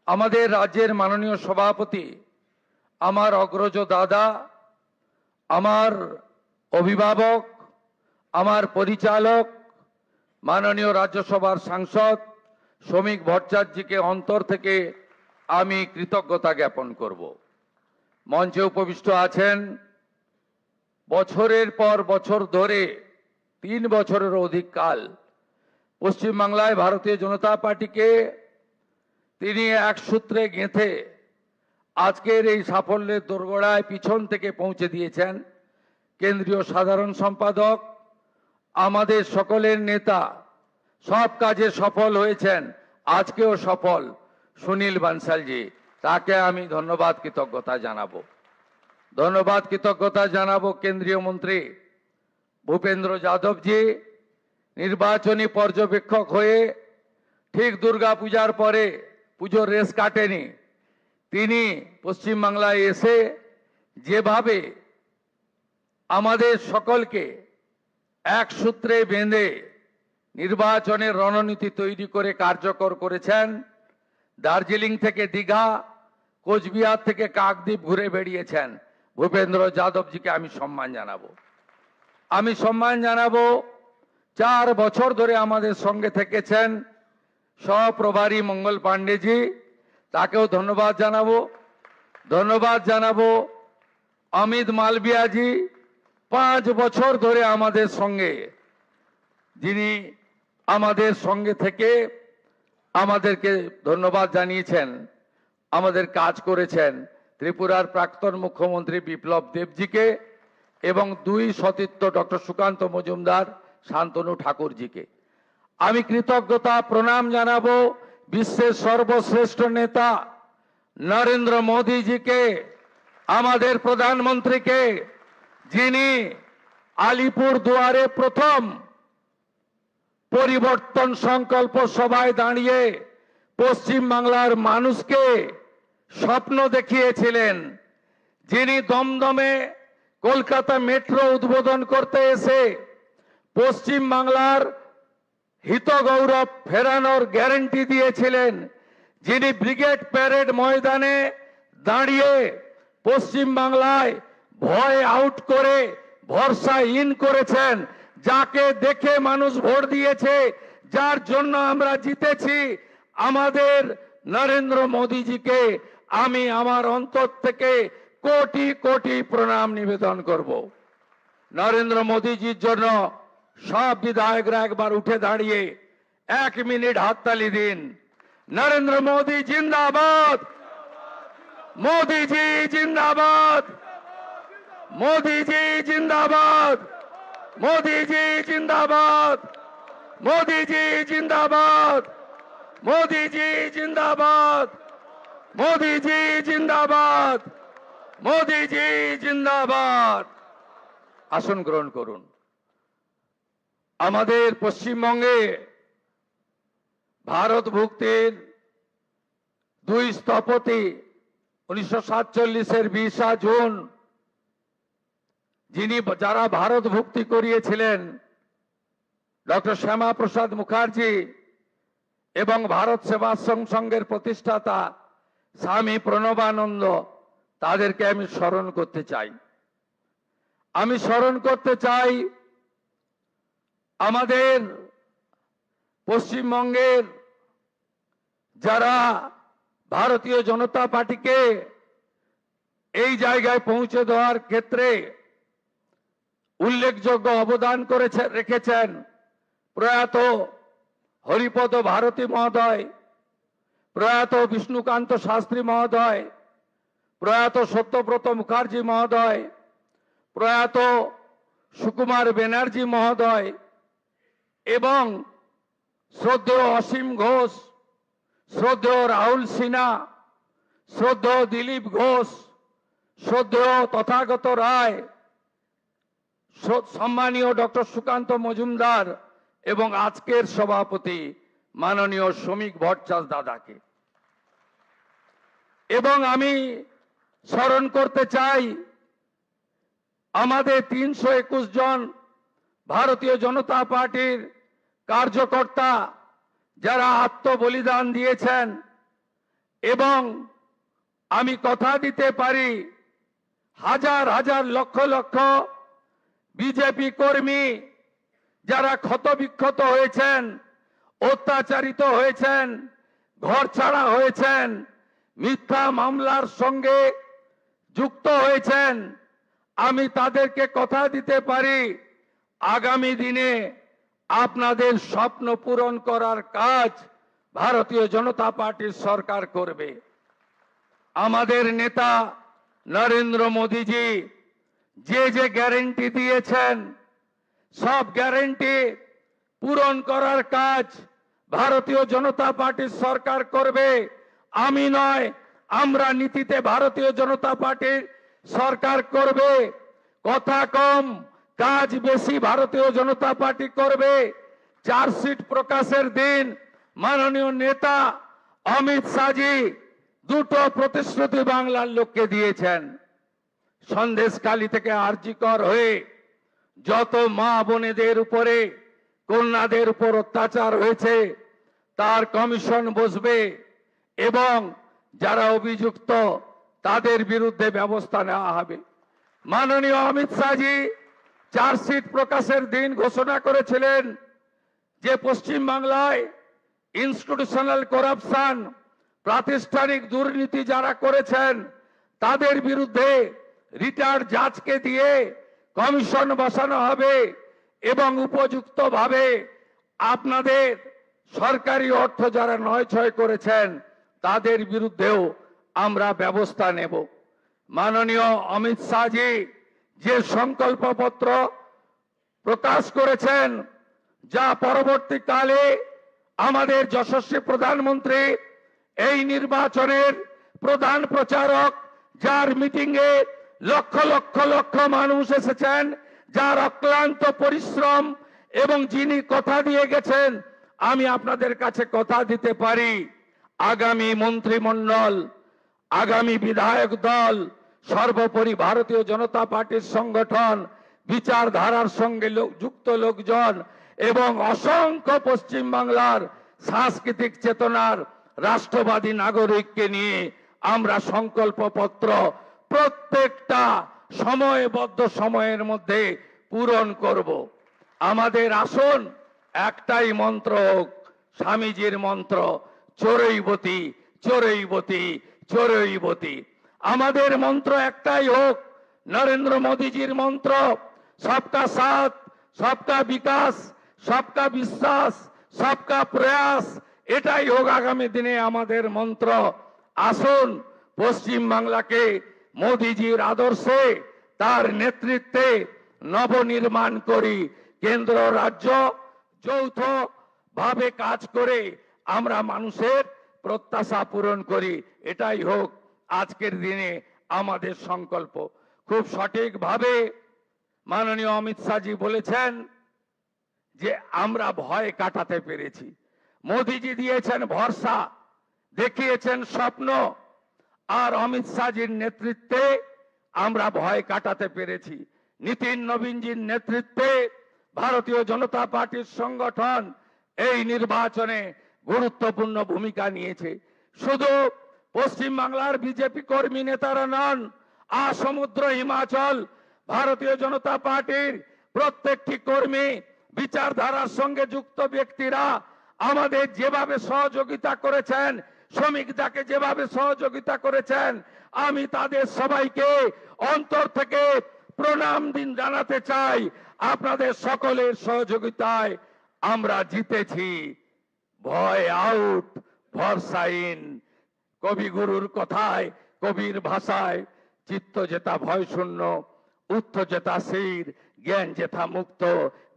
আমাদের রাজ্যের মাননীয় সভাপতি, আমার অগ্রজ দাদা, আমার অভিভাবক, আমার পরিচালক মাননীয় রাজ্যসভার সাংসদ শ্রমিক ভট্টাচার্যকে অন্তর থেকে আমি কৃতজ্ঞতা জ্ঞাপন করব। মঞ্চে উপবিষ্ট আছেন, বছরের পর বছর ধরে 3 বছরের অধিক কাল পশ্চিমবাংলায় ভারতীয় জনতা পার্টিকে তিনি এক সূত্রে গেঁথে আজকের এই সাফল্যের দোরগোড়ায় পিছন থেকে পৌঁছে দিয়েছেন। কেন্দ্রীয় সাধারণ সম্পাদক, আমাদের সকলের নেতা, সব কাজে সফল হয়েছেন, আজকেও সফল সুনীল বানসালজি, তাকে আমি ধন্যবাদ কৃতজ্ঞতা জানাবো। কেন্দ্রীয় মন্ত্রী ভূপেন্দ্র যাদবজি নির্বাচনী পর্যবেক্ষক হয়ে ঠিক দুর্গা পূজার পরে, পুজোর রেস কাটেনি, তিনি পশ্চিমবাংলায় এসে যেভাবে আমাদের সকলকে এক সূত্রে বেঁধে নির্বাচনের রণনীতি তৈরি করে কার্যকর করেছেন। দার্জিলিং থেকে দীঘা, কোচবিহার থেকে কাকদ্বীপ ঘুরে বেরিয়েছেন। ভূপেন্দ্র যাদবজিকে আমি সম্মান জানাবো। 4 বছর ধরে আমাদের সঙ্গে থেকেছেন সহপ্রভারী মঙ্গল পাণ্ডেজি, তাকেও ধন্যবাদ জানাবো। অমিত মালবিয়াজি 5 বছর ধরে আমাদের সঙ্গে, যিনি আমাদের সঙ্গে থেকে আমাদেরকে ধন্যবাদ জানিয়েছেন, আমাদের কাজ করেছেন। ত্রিপুরার প্রাক্তন মুখ্যমন্ত্রী বিপ্লব দেবজিকে এবং 2 সতীর্থ ডক্টর সুকান্ত মজুমদার, শান্তনু ঠাকুরজিকে আমি কৃতজ্ঞতা প্রণাম জানাবো। বিশ্বের সর্বশ্রেষ্ঠ নেতা নরেন্দ্র মোদীজিকে, আমাদের প্রধানমন্ত্রীকে, যিনি আলিপুর দুয়ারে প্রথম পরিবর্তন সংকল্প সভায় দাঁড়িয়ে পশ্চিম বাংলার মানুষকে স্বপ্ন দেখিয়েছিলেন, যিনি দমদমে কলকাতা মেট্রো উদ্বোধন করতে এসে পশ্চিম বাংলার হিত গৌরব ফেরানোর গ্যারান্টি দিয়েছিলেন, যিনি ব্রিগেড প্যারেড ময়দানে দাঁড়িয়ে পশ্চিম বাংলায় ভয় আউট করে ভরসা ইন করেছেন, যাকে দেখে মানুষ ভোট দিয়েছে, যার জন্য আমরা জিতেছি, আমাদের নরেন্দ্র মোদীজিকে আমি আমার অন্তর থেকে কোটি কোটি প্রণাম নিবেদন করব। নরেন্দ্র মোদীজির জন্য সব বিধায়করা একবার উঠে দাঁড়িয়ে 1 মিনিট হাততালি দিন। নরেন্দ্র মোদী জিন্দাবাদ, মোদীজি জিন্দাবাদ, মোদীজি জিন্দাবাদ, মোদীজি জিন্দাবাদ, মোদীজি জিন্দাবাদ, মোদীজি জিন্দাবাদ, মোদীজি জিন্দাবাদ, মোদীজি জিন্দাবাদ। আসন গ্রহণ করুন। আমাদের পশ্চিমবঙ্গে ভারত ভুক্তির 2 স্থপতি 1947-এর 20 জুন যারা ভারত ভুক্তি করিয়েছিলেন, ডক্টর শ্যামা প্রসাদ মুখার্জি এবং ভারত সেবাশ্রম সংঘের প্রতিষ্ঠাতা স্বামী প্রণবানন্দ, তাদেরকে আমি স্মরণ করতে চাই। আমি স্মরণ করতে চাই আমাদের পশ্চিমবঙ্গের যারা ভারতীয় জনতা পার্টিকে এই জায়গায় পৌঁছে দেওয়ার ক্ষেত্রে উল্লেখযোগ্য অবদান রেখেছেন, প্রয়াত হরিপদ ভারতী মহোদয়, প্রয়াত বিষ্ণুকান্ত শাস্ত্রী মহোদয়, প্রয়াত সত্যব্রত মুখার্জি মহোদয়, প্রয়াত সুকুমার ব্যানার্জি মহোদয় এবং শ্রদ্ধেয় অসীম ঘোষ, শ্রদ্ধেয় রাহুল সিনহা, শ্রদ্ধেয় দিলীপ ঘোষ, শ্রদ্ধেয় তথাগত রায়, সম্মানীয় ডক্টর সুকান্ত মজুমদার এবং আজকের সভাপতি মাননীয় শ্রমিক ভট্টাচার্য দাদাকে। এবং আমি স্মরণ করতে চাই আমাদের 321 জন ভারতীয় জনতা পার্টির কার্যকর্তা যারা আত্মবলিদান দিয়েছেন, এবং আমি কথা দিতে পারি হাজার হাজার লক্ষ লক্ষ বিজেপি কর্মী যারা ক্ষতবিক্ষত হয়েছেন, অত্যাচারিত হয়েছেন, ঘর ছাড়া হয়েছেন, মিথ্যা মামলার সঙ্গে যুক্ত হয়েছেন, আমি তাদেরকে কথা দিতে পারি আগামী দিনে আপনাদের স্বপ্ন পূরণ করার কাজ ভারতীয় জনতা পার্টির সরকার করবে। আমাদের নেতা নরেন্দ্র মোদীজি যে গ্যারান্টি দিয়েছেন, সব গ্যারান্টি পূরণ করার কাজ ভারতীয় জনতা পার্টির সরকার করবে। আমি নয়, আমরা নীতিতে ভারতীয় জনতা পার্টির সরকার করবে। কথা কম, কাজ বেশি ভারতীয় জনতা পার্টি করবে। চার্জশিট প্রকাশের দিন মাননীয় নেতা অমিত শাহজি 2টো প্রতিশ্রুতি বাংলার লোককে দিয়েছেন। সন্দেশখালী থেকে আরজিকর হয়ে যত মা বোনেদের উপরে, কন্যাদের উপর অত্যাচার হয়েছে তার কমিশন বসবে এবং যারা অভিযুক্ত তাদের বিরুদ্ধে ব্যবস্থা নেওয়া হবে। মাননীয় অমিত শাহজি চার্জশিট প্রকাশের দিন ঘোষণা করেছিলেন যে পশ্চিম বাংলায় ইনস্টিটিউশনাল করাপশন, প্রাতিষ্ঠানিক দুর্নীতি যারা করেছেন তাদের বিরুদ্ধে রিটায়ার্ড জাজকে দিয়ে কমিশন বসানো হবে এবং উপযুক্তভাবে আপনাদের সরকারি অর্থ যারা নয়-ছয় করেছেন তাদের বিরুদ্ধেও আমরা ব্যবস্থা নেব। মাননীয় অমিত শাহজি যে সংকল্পপত্র প্রকাশ করেছেন, যা পরবর্তীকালে আমাদের যশস্বী প্রধানমন্ত্রী এই নির্বাচনের প্রধান প্রচারক, যার মিটিংয়ে লক্ষ লক্ষ লক্ষ মানুষ এসেছেন, যার অক্লান্ত পরিশ্রম এবং যিনি কথা দিয়ে গেছেন, আমি আপনাদের কাছে কথা দিতে পারি আগামী মন্ত্রিমণ্ডল, আগামী বিধায়ক দল, সর্বোপরি ভারতীয় জনতা পার্টির সংগঠন, বিচারধারার সঙ্গে যুক্ত লোকজন এবং অসংখ্য পশ্চিম বাংলার সাংস্কৃতিক চেতনার রাষ্ট্রবাদী নাগরিককে নিয়ে আমরা সংকল্পপত্র প্রত্যেকটা সময়বদ্ধ সময়ের মধ্যে পূরণ করব। আমাদের আসন একটাই মন্ত্র হোক, স্বামীজির মন্ত্র, চোরৈবতী চোরৈবতী চোরৈবতী। আমাদের মন্ত্র একটাই হোক, নরেন্দ্র মোদীজির মন্ত্র, সবকা সাথ, সবকা বিকাশ, সবকা বিশ্বাস, সবকা প্রয়াস। এটাই হোক আগামী দিনে আমাদের মন্ত্র। আসুন পশ্চিম বাংলাকে মোদীজির আদর্শে, তার নেতৃত্বে নবনির্মাণ করি। কেন্দ্র রাজ্য যৌথ ভাবে কাজ করে আমরা মানুষের প্রত্যাশা পূরণ করি। এটাই হোক আজকের দিনে আমাদের সংকল্প। খুব সঠিকভাবে মাননীয় অমিত শাহজি বলেছেন যে আমরা ভয় কাটাতে পেরেছি। মোদীজি দিয়েছেন ভরসা, দেখিয়েছেন স্বপ্ন, আর অমিত শাহজির নেতৃত্বে আমরা ভয় কাটাতে পেরেছি। নীতিন নবীনজির নেতৃত্বে ভারতীয় জনতা পার্টির সংগঠন এই নির্বাচনে গুরুত্বপূর্ণ ভূমিকা নিয়েছে। শুধু পশ্চিম বাংলার বিজেপি কর্মী নেতারা নন, আসমুদ্র হিমাচল ভারতীয় জনতা পার্টির প্রত্যেকটি কর্মী, বিচারধারার সঙ্গে যুক্ত ব্যক্তিরা আমাদের যেভাবে সহযোগিতা করেছেন, শ্রমিকদাকে যেভাবে সহযোগিতা করেছেন, আমি তাদের সবাইকে অন্তর থেকে প্রণাম জানাতে চাই। আপনাদের সকলের সহযোগিতায় আমরা জিতেছি। ভয় আউট, ভরসা ইন। কবিগুরুর কথায়, কবির ভাষায়, চিত্ত যেথা ভয় শূন্য, উত্থ যেথা স্থির, জ্ঞান যেথা মুক্ত,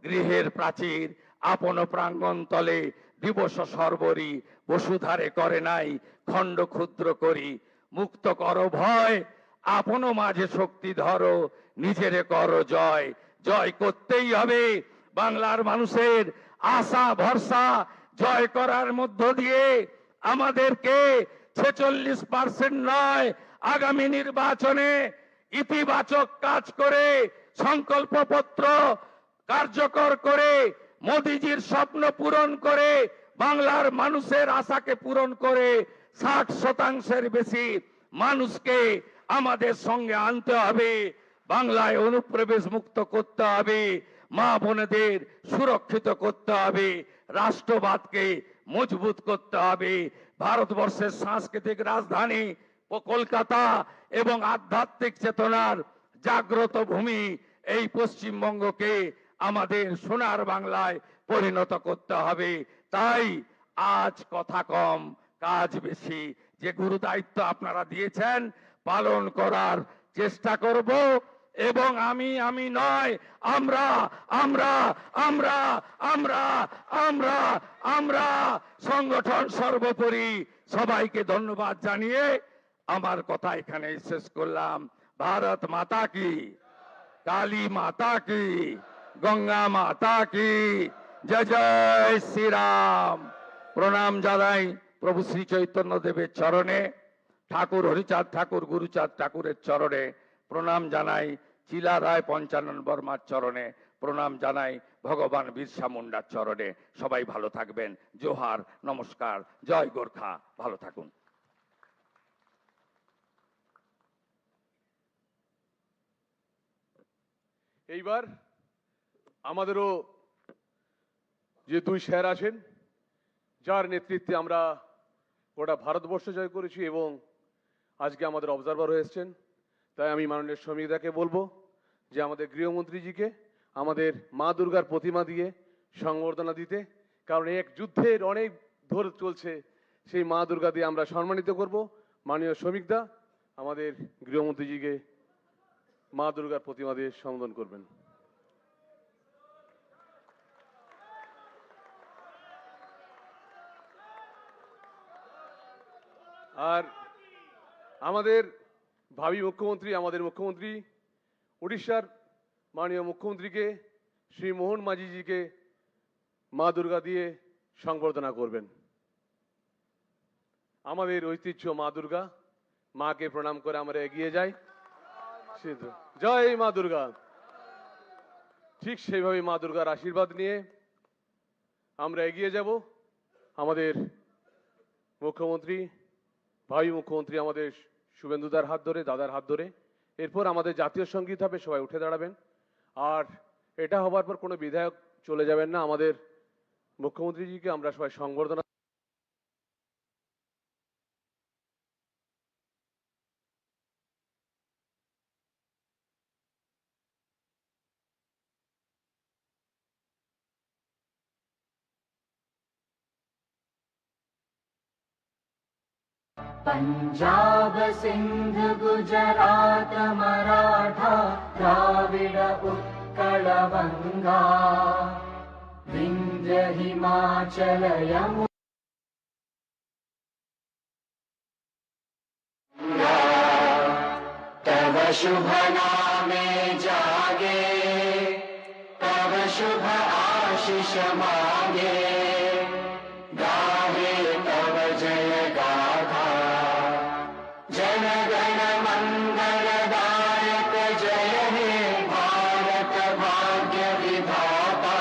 গৃহের প্রাচীর আপন প্রাঙ্গণ তলে দিবস সর্বরি, বসুধারে করে নাই খণ্ড ক্ষুদ্র করি। মুক্ত করো ভয়, আপন মাঝে শক্তি ধরো, নিজেরে করো জয়। জয় করতেই হবে বাংলার মানুষের আশা ভরসা জয় করার মধ্য দিয়ে আমাদেরকে 46% নয়, আগামী নির্বাচনে ইতিবাচক কাজ করে, সংকল্পপত্র কার্যকর করে, মোদীজির স্বপ্ন পূরণ করে, বাংলার মানুষের আশাকে পূরণ করে 60% বেশি মানুষকে আমাদের সঙ্গে আনতে হবে। বাংলায় অনুপ্রবেশ মুক্ত করতে হবে, মা বোনেদের সুরক্ষিত করতে হবে, রাষ্ট্রবাদকে মজবুত করতে হবে। ভারতবর্ষের সাংস্কৃতিক রাজধানী কলকাতা এবং আধ্যাত্মিক চেতনার জাগ্রত ভূমি এই পশ্চিমবঙ্গকে আমাদের সোনার বাংলায় পরিণত করতে হবে। তাই আজ কথা কম, কাজ বেশি। যে গুরু দায়িত্ব আপনারা দিয়েছেন পালন করার চেষ্টা করব। এবং আমি নয়, আমরা আমরা আমরা আমরা আমরা আমরা সংগঠন সর্বোপরি। সবাইকে ধন্যবাদ জানিয়ে আমার কথা এখানে শেষ করলাম। ভারত মাতা কি, কালী মাতা কি, গঙ্গা মাতা কি, জয় জয় শ্রীরাম। প্রণাম জানাই প্রভু শ্রী চৈতন্য দেবের চরণে, ঠাকুর হরিচাঁদ ঠাকুর গুরুচাঁদ ঠাকুরের চরণে প্রণাম জানাই, চিলা রায় পঞ্চানন বর্মার চরণে প্রণাম জানাই, ভগবান বিরসা মুন্ডার চরণে। সবাই ভালো থাকবেন। জোহার, নমস্কার, জয় গোর্খা, ভালো থাকুন। এইবার আমাদেরও যে দুই স্যার আছেন, যার নেতৃত্বে আমরা গোটা ভারতবর্ষ জয় করেছি এবং আজকে আমাদের অবজারভার হয়ে এসছেন, তাই আমি মাননীয় শ্রমিকদাকে বলবো যে আমাদের গৃহমন্ত্রীজিকে আমাদের মা দুর্গার প্রতিমা দিয়ে সংবর্ধনা দিতে, কারণ এক যুদ্ধের অনেক ধরে চলছে, সেই মা দুর্গা দিয়ে আমরা সম্মানিত করব। মাননীয় শ্রমিকদা আমাদের গৃহমন্ত্রীজিকে মা দুর্গার প্রতিমা দিয়ে সম্বোধন করবেন। আর আমাদের ভাবী মুখ্যমন্ত্রী, আমাদের মুখ্যমন্ত্রী উড়িষ্যার মাননীয় মুখ্যমন্ত্রীকে শ্রী মোহন মাঝিজিকে মা দুর্গা দিয়ে সংবর্ধনা করবেন। আমাদের ঐতিহ্য মা দুর্গা, মাকে প্রণাম করে আমরা এগিয়ে যাই। জয় মা দুর্গা। ঠিক সেইভাবে মা দুর্গার আশীর্বাদ নিয়ে আমরা এগিয়ে যাব। আমাদের মুখ্যমন্ত্রী, ভাবী মুখ্যমন্ত্রী আমাদের শুভেন্দুদার হাত ধরে, দাদার হাত ধরে, এরপর আমাদের জাতীয় সঙ্গীত হবে, সবাই উঠে দাঁড়াবেন। আর এটা হবার পর কোনো বিধায়ক চলে যাবেন না, আমাদের মুখ্যমন্ত্রীজিকে আমরা সবাই সংবর্ধনা। पंजाब सिंध गुजरात मराठा द्राविड उत्कल बंगा विंध्य हिमाचल यमुना तव शुभ नामे जागे तव शुभ आशीष मांगे गाहे तव जय गाथा जन गण मंगलदायक जय हे भारत भाग्य विधाता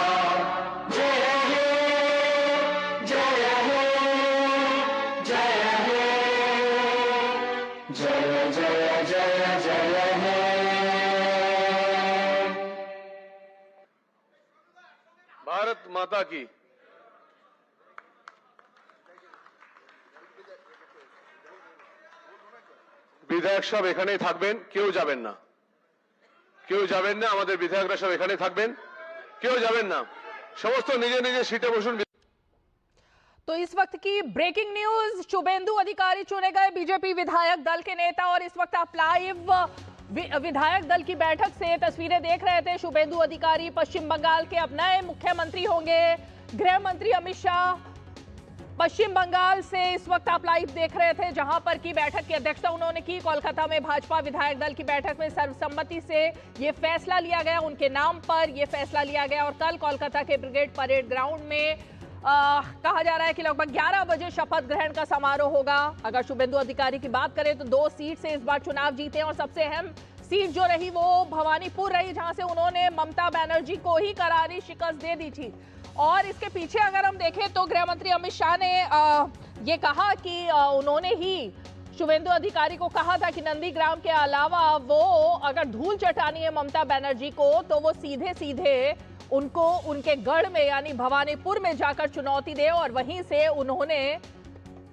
जय हे जय हे जय हे जय जय जय जय हे। भारत माता की। বিধায়ক সব এখানেই থাকবেন, কেউ যাবেন না, কেউ যাবেন না। আমাদের বিধায়করা সব এখানে থাকবেন, কেউ যাবেন না, সমস্ত নিজে নিজে সিটে বসুন। तो इस वक्त की ब्रेकिंग न्यूज, शुभेंदु अधिकारी चुने गए बीजेपी विधायक दल के नेता। और इस वक्त आप लाइव विधायक दल की बैठक से तस्वीरें देख रहे थे। शुभेंदु अधिकारी पश्चिम बंगाल के अब नए मुख्यमंत्री होंगे। गृह मंत्री अमित शाह पश्चिम बंगाल से इस वक्त आप लाइव देख रहे थे, जहां पर की बैठक की अध्यक्षता उन्होंने की। कोलकाता में भाजपा विधायक दल की बैठक में सर्वसम्मति से ये फैसला लिया गया, उनके नाम पर ये फैसला लिया गया। और कल कोलकाता के ब्रिगेड परेड ग्राउंड में कहा जा रहा है कि लगभग 11 बजे शपथ ग्रहण का समारोह होगा। अगर शुभेंदु अधिकारी की बात करें तो 2 सीट से इस बार चुनाव जीते और सबसे अहम सीट जो रही वो भवानीपुर रही, जहां से उन्होंने ममता बनर्जी को ही करारी शिकस्त दे दी थी। और इसके पीछे अगर हम देखें तो गृह मंत्री अमित शाह ने ये कहा कि उन्होंने ही शुभेंदु अधिकारी को कहा था कि नंदीग्राम के अलावा वो अगर धूल चटानी है ममता बनर्जी को तो वो सीधे सीधे उनको उनके गढ़ में यानी भवानीपुर में जाकर चुनौती दे। और वहीं से उन्होंने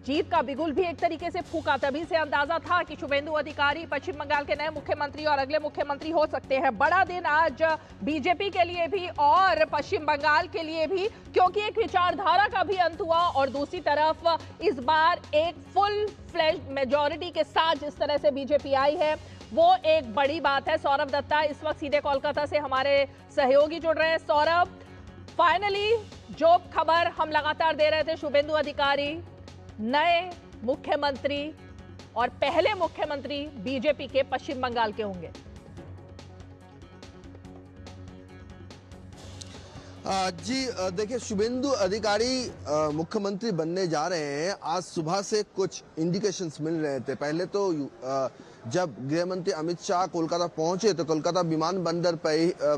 जीत का बिगुल भी एक तरीके से फूका। तभी से अंदाजा था कि शुभेंदु अधिकारी पश्चिम बंगाल के नए मुख्यमंत्री और अगले मुख्यमंत्री हो सकते हैं। बड़ा दिन आज बीजेपी के लिए भी और पश्चिम बंगाल के लिए भी, क्योंकि एक विचारधारा का भी अंत हुआ और दूसरी तरफ इस बार एक फुल फ्लैश मेजॉरिटी के साथ जिस तरह से बीजेपी आई है वो एक बड़ी बात है। सौरभ दत्ता इस वक्त सीधे कोलकाता से हमारे सहयोगी जुड़ रहे हैं। सौरभ, फाइनली जो खबर हम लगातार दे रहे थे, शुभेंदु अधिकारी नए मुख्यमंत्री और पहले मुख्यमंत्री बीजेपी के पश्चिम बंगाल के होंगे। जी देखिए, शुभेंदु अधिकारी मुख्यमंत्री बनने जा रहे हैं। आज सुबह से कुछ इंडिकेशंस मिल रहे थे। पहले तो जब गृह मंत्री अमित शाह कोलकाता पहुंचे तो कोलकाता विमानबंदर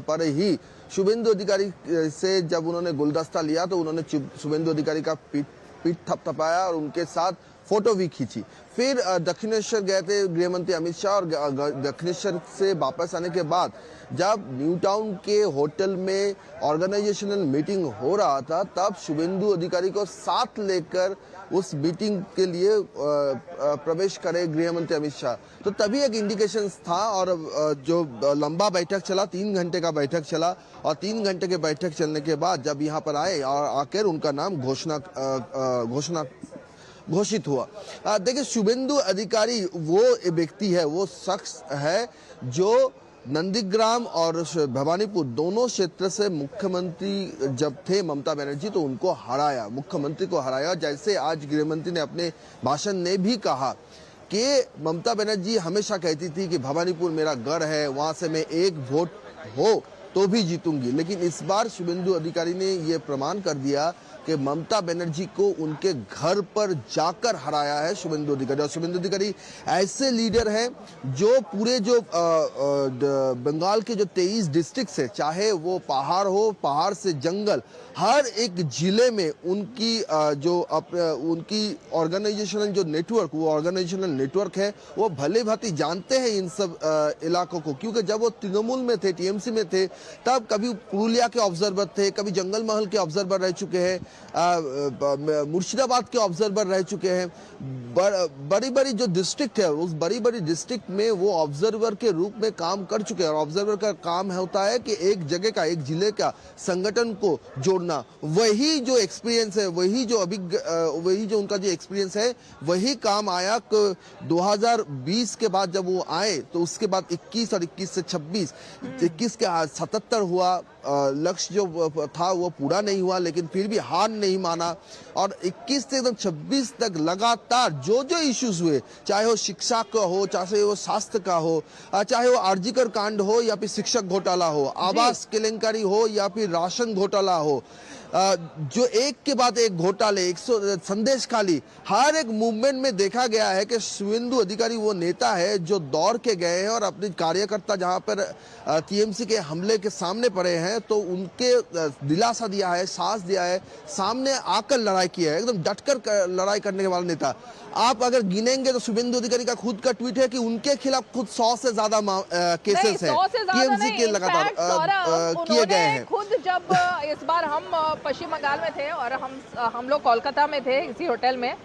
पर ही शुभेंदु अधिकारी से जब उन्होंने गुलदस्ता लिया तो उन्होंने शुभेंदु अधिकारी का पीठ थपथपाया और उनके साथ फोटो भी खींची। फिर दक्षिणेश्वर गए थे गृह मंत्री अमित शाह और दक्षिणेश्वर से वापस आने के बाद जब न्यू टाउन के होटल में ऑर्गेनाइजेशनल मीटिंग हो रहा था तब शुभेंदु अधिकारी को साथ लेकर उस मीटिंग के लिए प्रवेश करे गृह मंत्री अमित शाह। तो तभी एक इंडिकेशन था और जो लंबा बैठक चला, 3 घंटे का बैठक चला और 3 घंटे के बैठक चलने के बाद जब यहाँ पर आए और आकर उनका नाम घोषित हुआ। देखिए, शुभेंदु अधिकारी वो व्यक्ति है, वो शख्स है जो नंदीग्राम और भवानीपुर दोनों क्षेत्र से मुख्यमंत्री जब थे ममता बनर्जी तो उनको हराया, मुख्यमंत्री को हराया। जैसे आज गृहमंत्री ने अपने भाषण में भी कहा कि ममता बनर्जी हमेशा कहती थी कि भवानीपुर मेरा गढ़ है, वहां से मैं एक वोट हो तो भी जीतूंगी, लेकिन इस बार शुभेंदु अधिकारी ने ये प्रमाण कर दिया कि ममता बनर्जी को उनके घर पर जाकर हराया है शुभेंदु अधिकारी। और शुभेंदु अधिकारी ऐसे लीडर हैं जो पूरे जो बंगाल के जो 23 डिस्ट्रिक्ट है, चाहे वो पहाड़ हो, पहाड़ से जंगल, हर एक जिले में उनकी उनकी ऑर्गेनाइजेशनल जो नेटवर्क, वो ऑर्गेनाइजेशनल नेटवर्क है, वो भले भांति जानते हैं इन सब इलाकों को, क्योंकि जब वो तृणमूल में थे, टीएमसी में थे, तब कभी पुरुलिया के ऑब्जर्वर थे, कभी जंगल महल के ऑब्जर्वर रह चुके हैं, मुर्शिदाबाद के ऑब्जर्वर रह चुके हैं। बड़ी बड़ी जो डिस्ट्रिक्ट है, उस बड़ी बड़ी डिस्ट्रिक्ट में वो ऑब्जर्वर के रूप में काम कर चुके हैं। और ऑब्जर्वर का काम होता है कि एक जगह का, एक जिले का संगठन को जोड़ना। वही जो एक्सपीरियंस है, वही जो उनका जो एक्सपीरियंस है, वही काम आया 2020 के बाद जब वो आए, तो उसके बाद 21 और 21 से 26, 21 के 77 हुआ, लक्ष्य जो था वो पूरा नहीं हुआ, लेकिन फिर भी हार नहीं माना। और 21 से एकदम 26 तक लगातार जो जो इश्यूज हुए, चाहे वो शिक्षा का हो, चाहे वो स्वास्थ्य का हो, चाहे वो आरजीकर कांड हो या फिर शिक्षक घोटाला हो, आवास केलेंकारी हो या फिर राशन घोटाला हो, जो एक के बाद एक घोटाले, संदेश खाली, हर एक मूवमेंट में देखा गया है कि शुभेंदु अधिकारी वो नेता है जो दौड़ के गए हैं और अपने कार्यकर्ता जहां पर टीएमसी के हमले के सामने पड़े हैं तो उनके दिलासा दिया है, साहस दिया है, सामने आकर लड़ाई किया है, एकदम डटकर लड़ाई करने वाला नेता। आप अगर गिनेंगे तो शुभेंदु अधिकारी का खुद का ट्वीट है कि उनके खिलाफ खुद 100 से ज्यादा केसेस हैं, टीएमसी के लगातार किए गए हैं। खुद जब इस बार हम पश्चिम बंगाल में थे और हम लोग कोलकाता में थे इसी होटल में,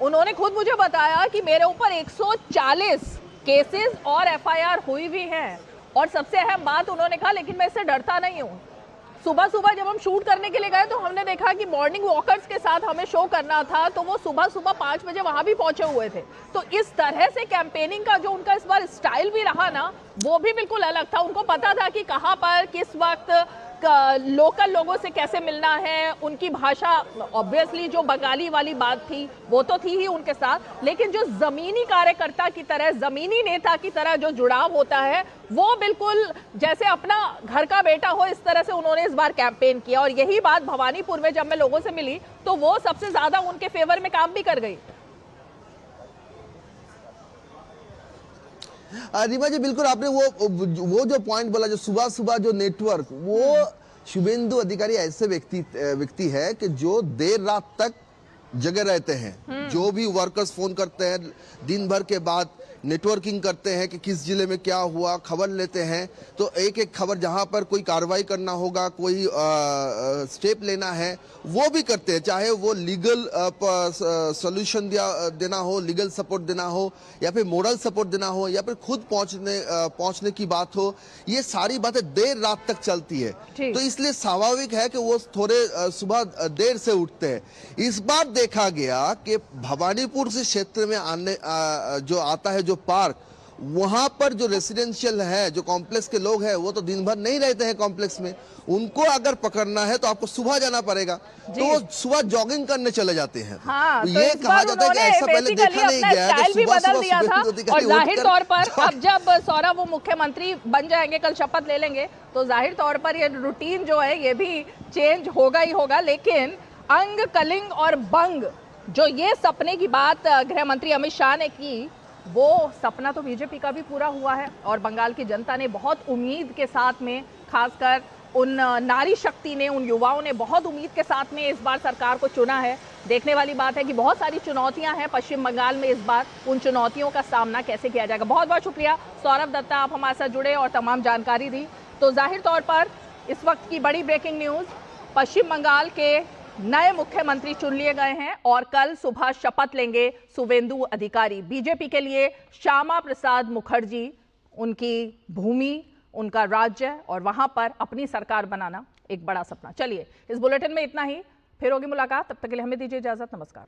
उन्होंने खुद मुझे बताया कि मेरे ऊपर 140 केसेस और एफआईआर हुई भी हैं। और सबसे अहम बात उन्होंने कहा, लेकिन मैं इससे डरता नहीं हूँ। सुबह सुबह जब हम शूट करने के लिए गए तो हमने देखा कि मॉर्निंग वॉकर्स के साथ हमें शो करना था, तो वो सुबह सुबह 5 बजे वहां भी पहुंचे हुए थे। तो इस तरह से कैंपेनिंग का जो उनका इस बार स्टाइल भी रहा ना, वो भी बिल्कुल अलग था। उनको पता था कि कहां पर किस वक्त लोकल लोगों से कैसे मिलना है। उनकी भाषा ऑब्वियसली जो बंगाली वाली बात थी वो तो थी ही उनके साथ, लेकिन जो जमीनी कार्यकर्ता की तरह, जमीनी नेता की तरह जो जुड़ाव होता है, वो बिल्कुल जैसे अपना घर का बेटा हो, इस तरह से उन्होंने इस बार कैंपेन किया। और यही बात भवानीपुर में जब मैं लोगों से मिली तो वो सबसे ज्यादा उनके फेवर में काम भी कर गई। रीमा जी, बिल्कुल आपने वो जो पॉइंट बोला, जो सुबह सुबह जो नेटवर्क, वो शुभेंदु अधिकारी ऐसे व्यक्ति है कि जो देर रात तक जगह रहते हैं। जो भी वर्कर्स फोन करते हैं, दिन भर के बाद नेटवर्किंग करते हैं कि किस जिले में क्या हुआ, खबर लेते हैं। तो एक एक खबर जहां पर कोई कार्रवाई करना होगा, कोई स्टेप लेना है, वो भी करते हैं, चाहे वो लीगल सॉल्यूशन देना हो, लीगल सपोर्ट देना हो, या फिर मोरल सपोर्ट देना हो, या फिर खुद पहुंचने की बात हो। ये सारी बातें देर रात तक चलती है, तो इसलिए स्वाभाविक है कि वो थोड़े सुबह देर से उठते हैं। इस बार देखा गया कि भवानीपुर से क्षेत्र में आने जो आता है, जो पार्क, वहां पर जो रेसिडेंशियल है, जो कॉम्प्लेक्स के लोग हैं, वो तो दिन भर नहीं रहते हैं कॉम्प्लेक्स में। उनको अगर पकड़ना है तो आपको सुबह जाना पड़ेगा, तो वो सुबह जॉगिंग करने चले जाते हैं। हाँ, तो ये कहा जाता है कि ऐसा पहले देखा नहीं गया है कि सुबह सुबह और जाहिर तौर पर अब जब सौरभ वो मुख्यमंत्री बन जाएंगे, कल शपथ ले लेंगे, तो जाहिर तौर पर ये रूटीन जो है ये भी चेंज होगा ही होगा। लेकिन अंग, कलिंग और बंग, जो ये सपने की बात गृह मंत्री अमित शाह ने की, वो सपना तो बीजेपी का भी पूरा हुआ है। और बंगाल की जनता ने बहुत उम्मीद के साथ में, खासकर उन नारी शक्ति ने, उन युवाओं ने बहुत उम्मीद के साथ में इस बार सरकार को चुना है। देखने वाली बात है कि बहुत सारी चुनौतियां हैं पश्चिम बंगाल में इस बार, उन चुनौतियों का सामना कैसे किया जाएगा। बहुत बहुत शुक्रिया सौरभ दत्ता, आप हमारे साथ जुड़े और तमाम जानकारी दी। तो जाहिर तौर पर इस वक्त की बड़ी ब्रेकिंग न्यूज़, पश्चिम बंगाल के नए मुख्यमंत्री चुन लिए गए हैं और कल सुबह शपथ लेंगे शुभेंदु अधिकारी। बीजेपी के लिए श्यामा प्रसाद मुखर्जी, उनकी भूमि, उनका राज्य और वहां पर अपनी सरकार बनाना एक बड़ा सपना। चलिए, इस बुलेटिन में इतना ही, फिर होगी मुलाकात, तब तक के लिए हमें दीजिए इजाजत। नमस्कार।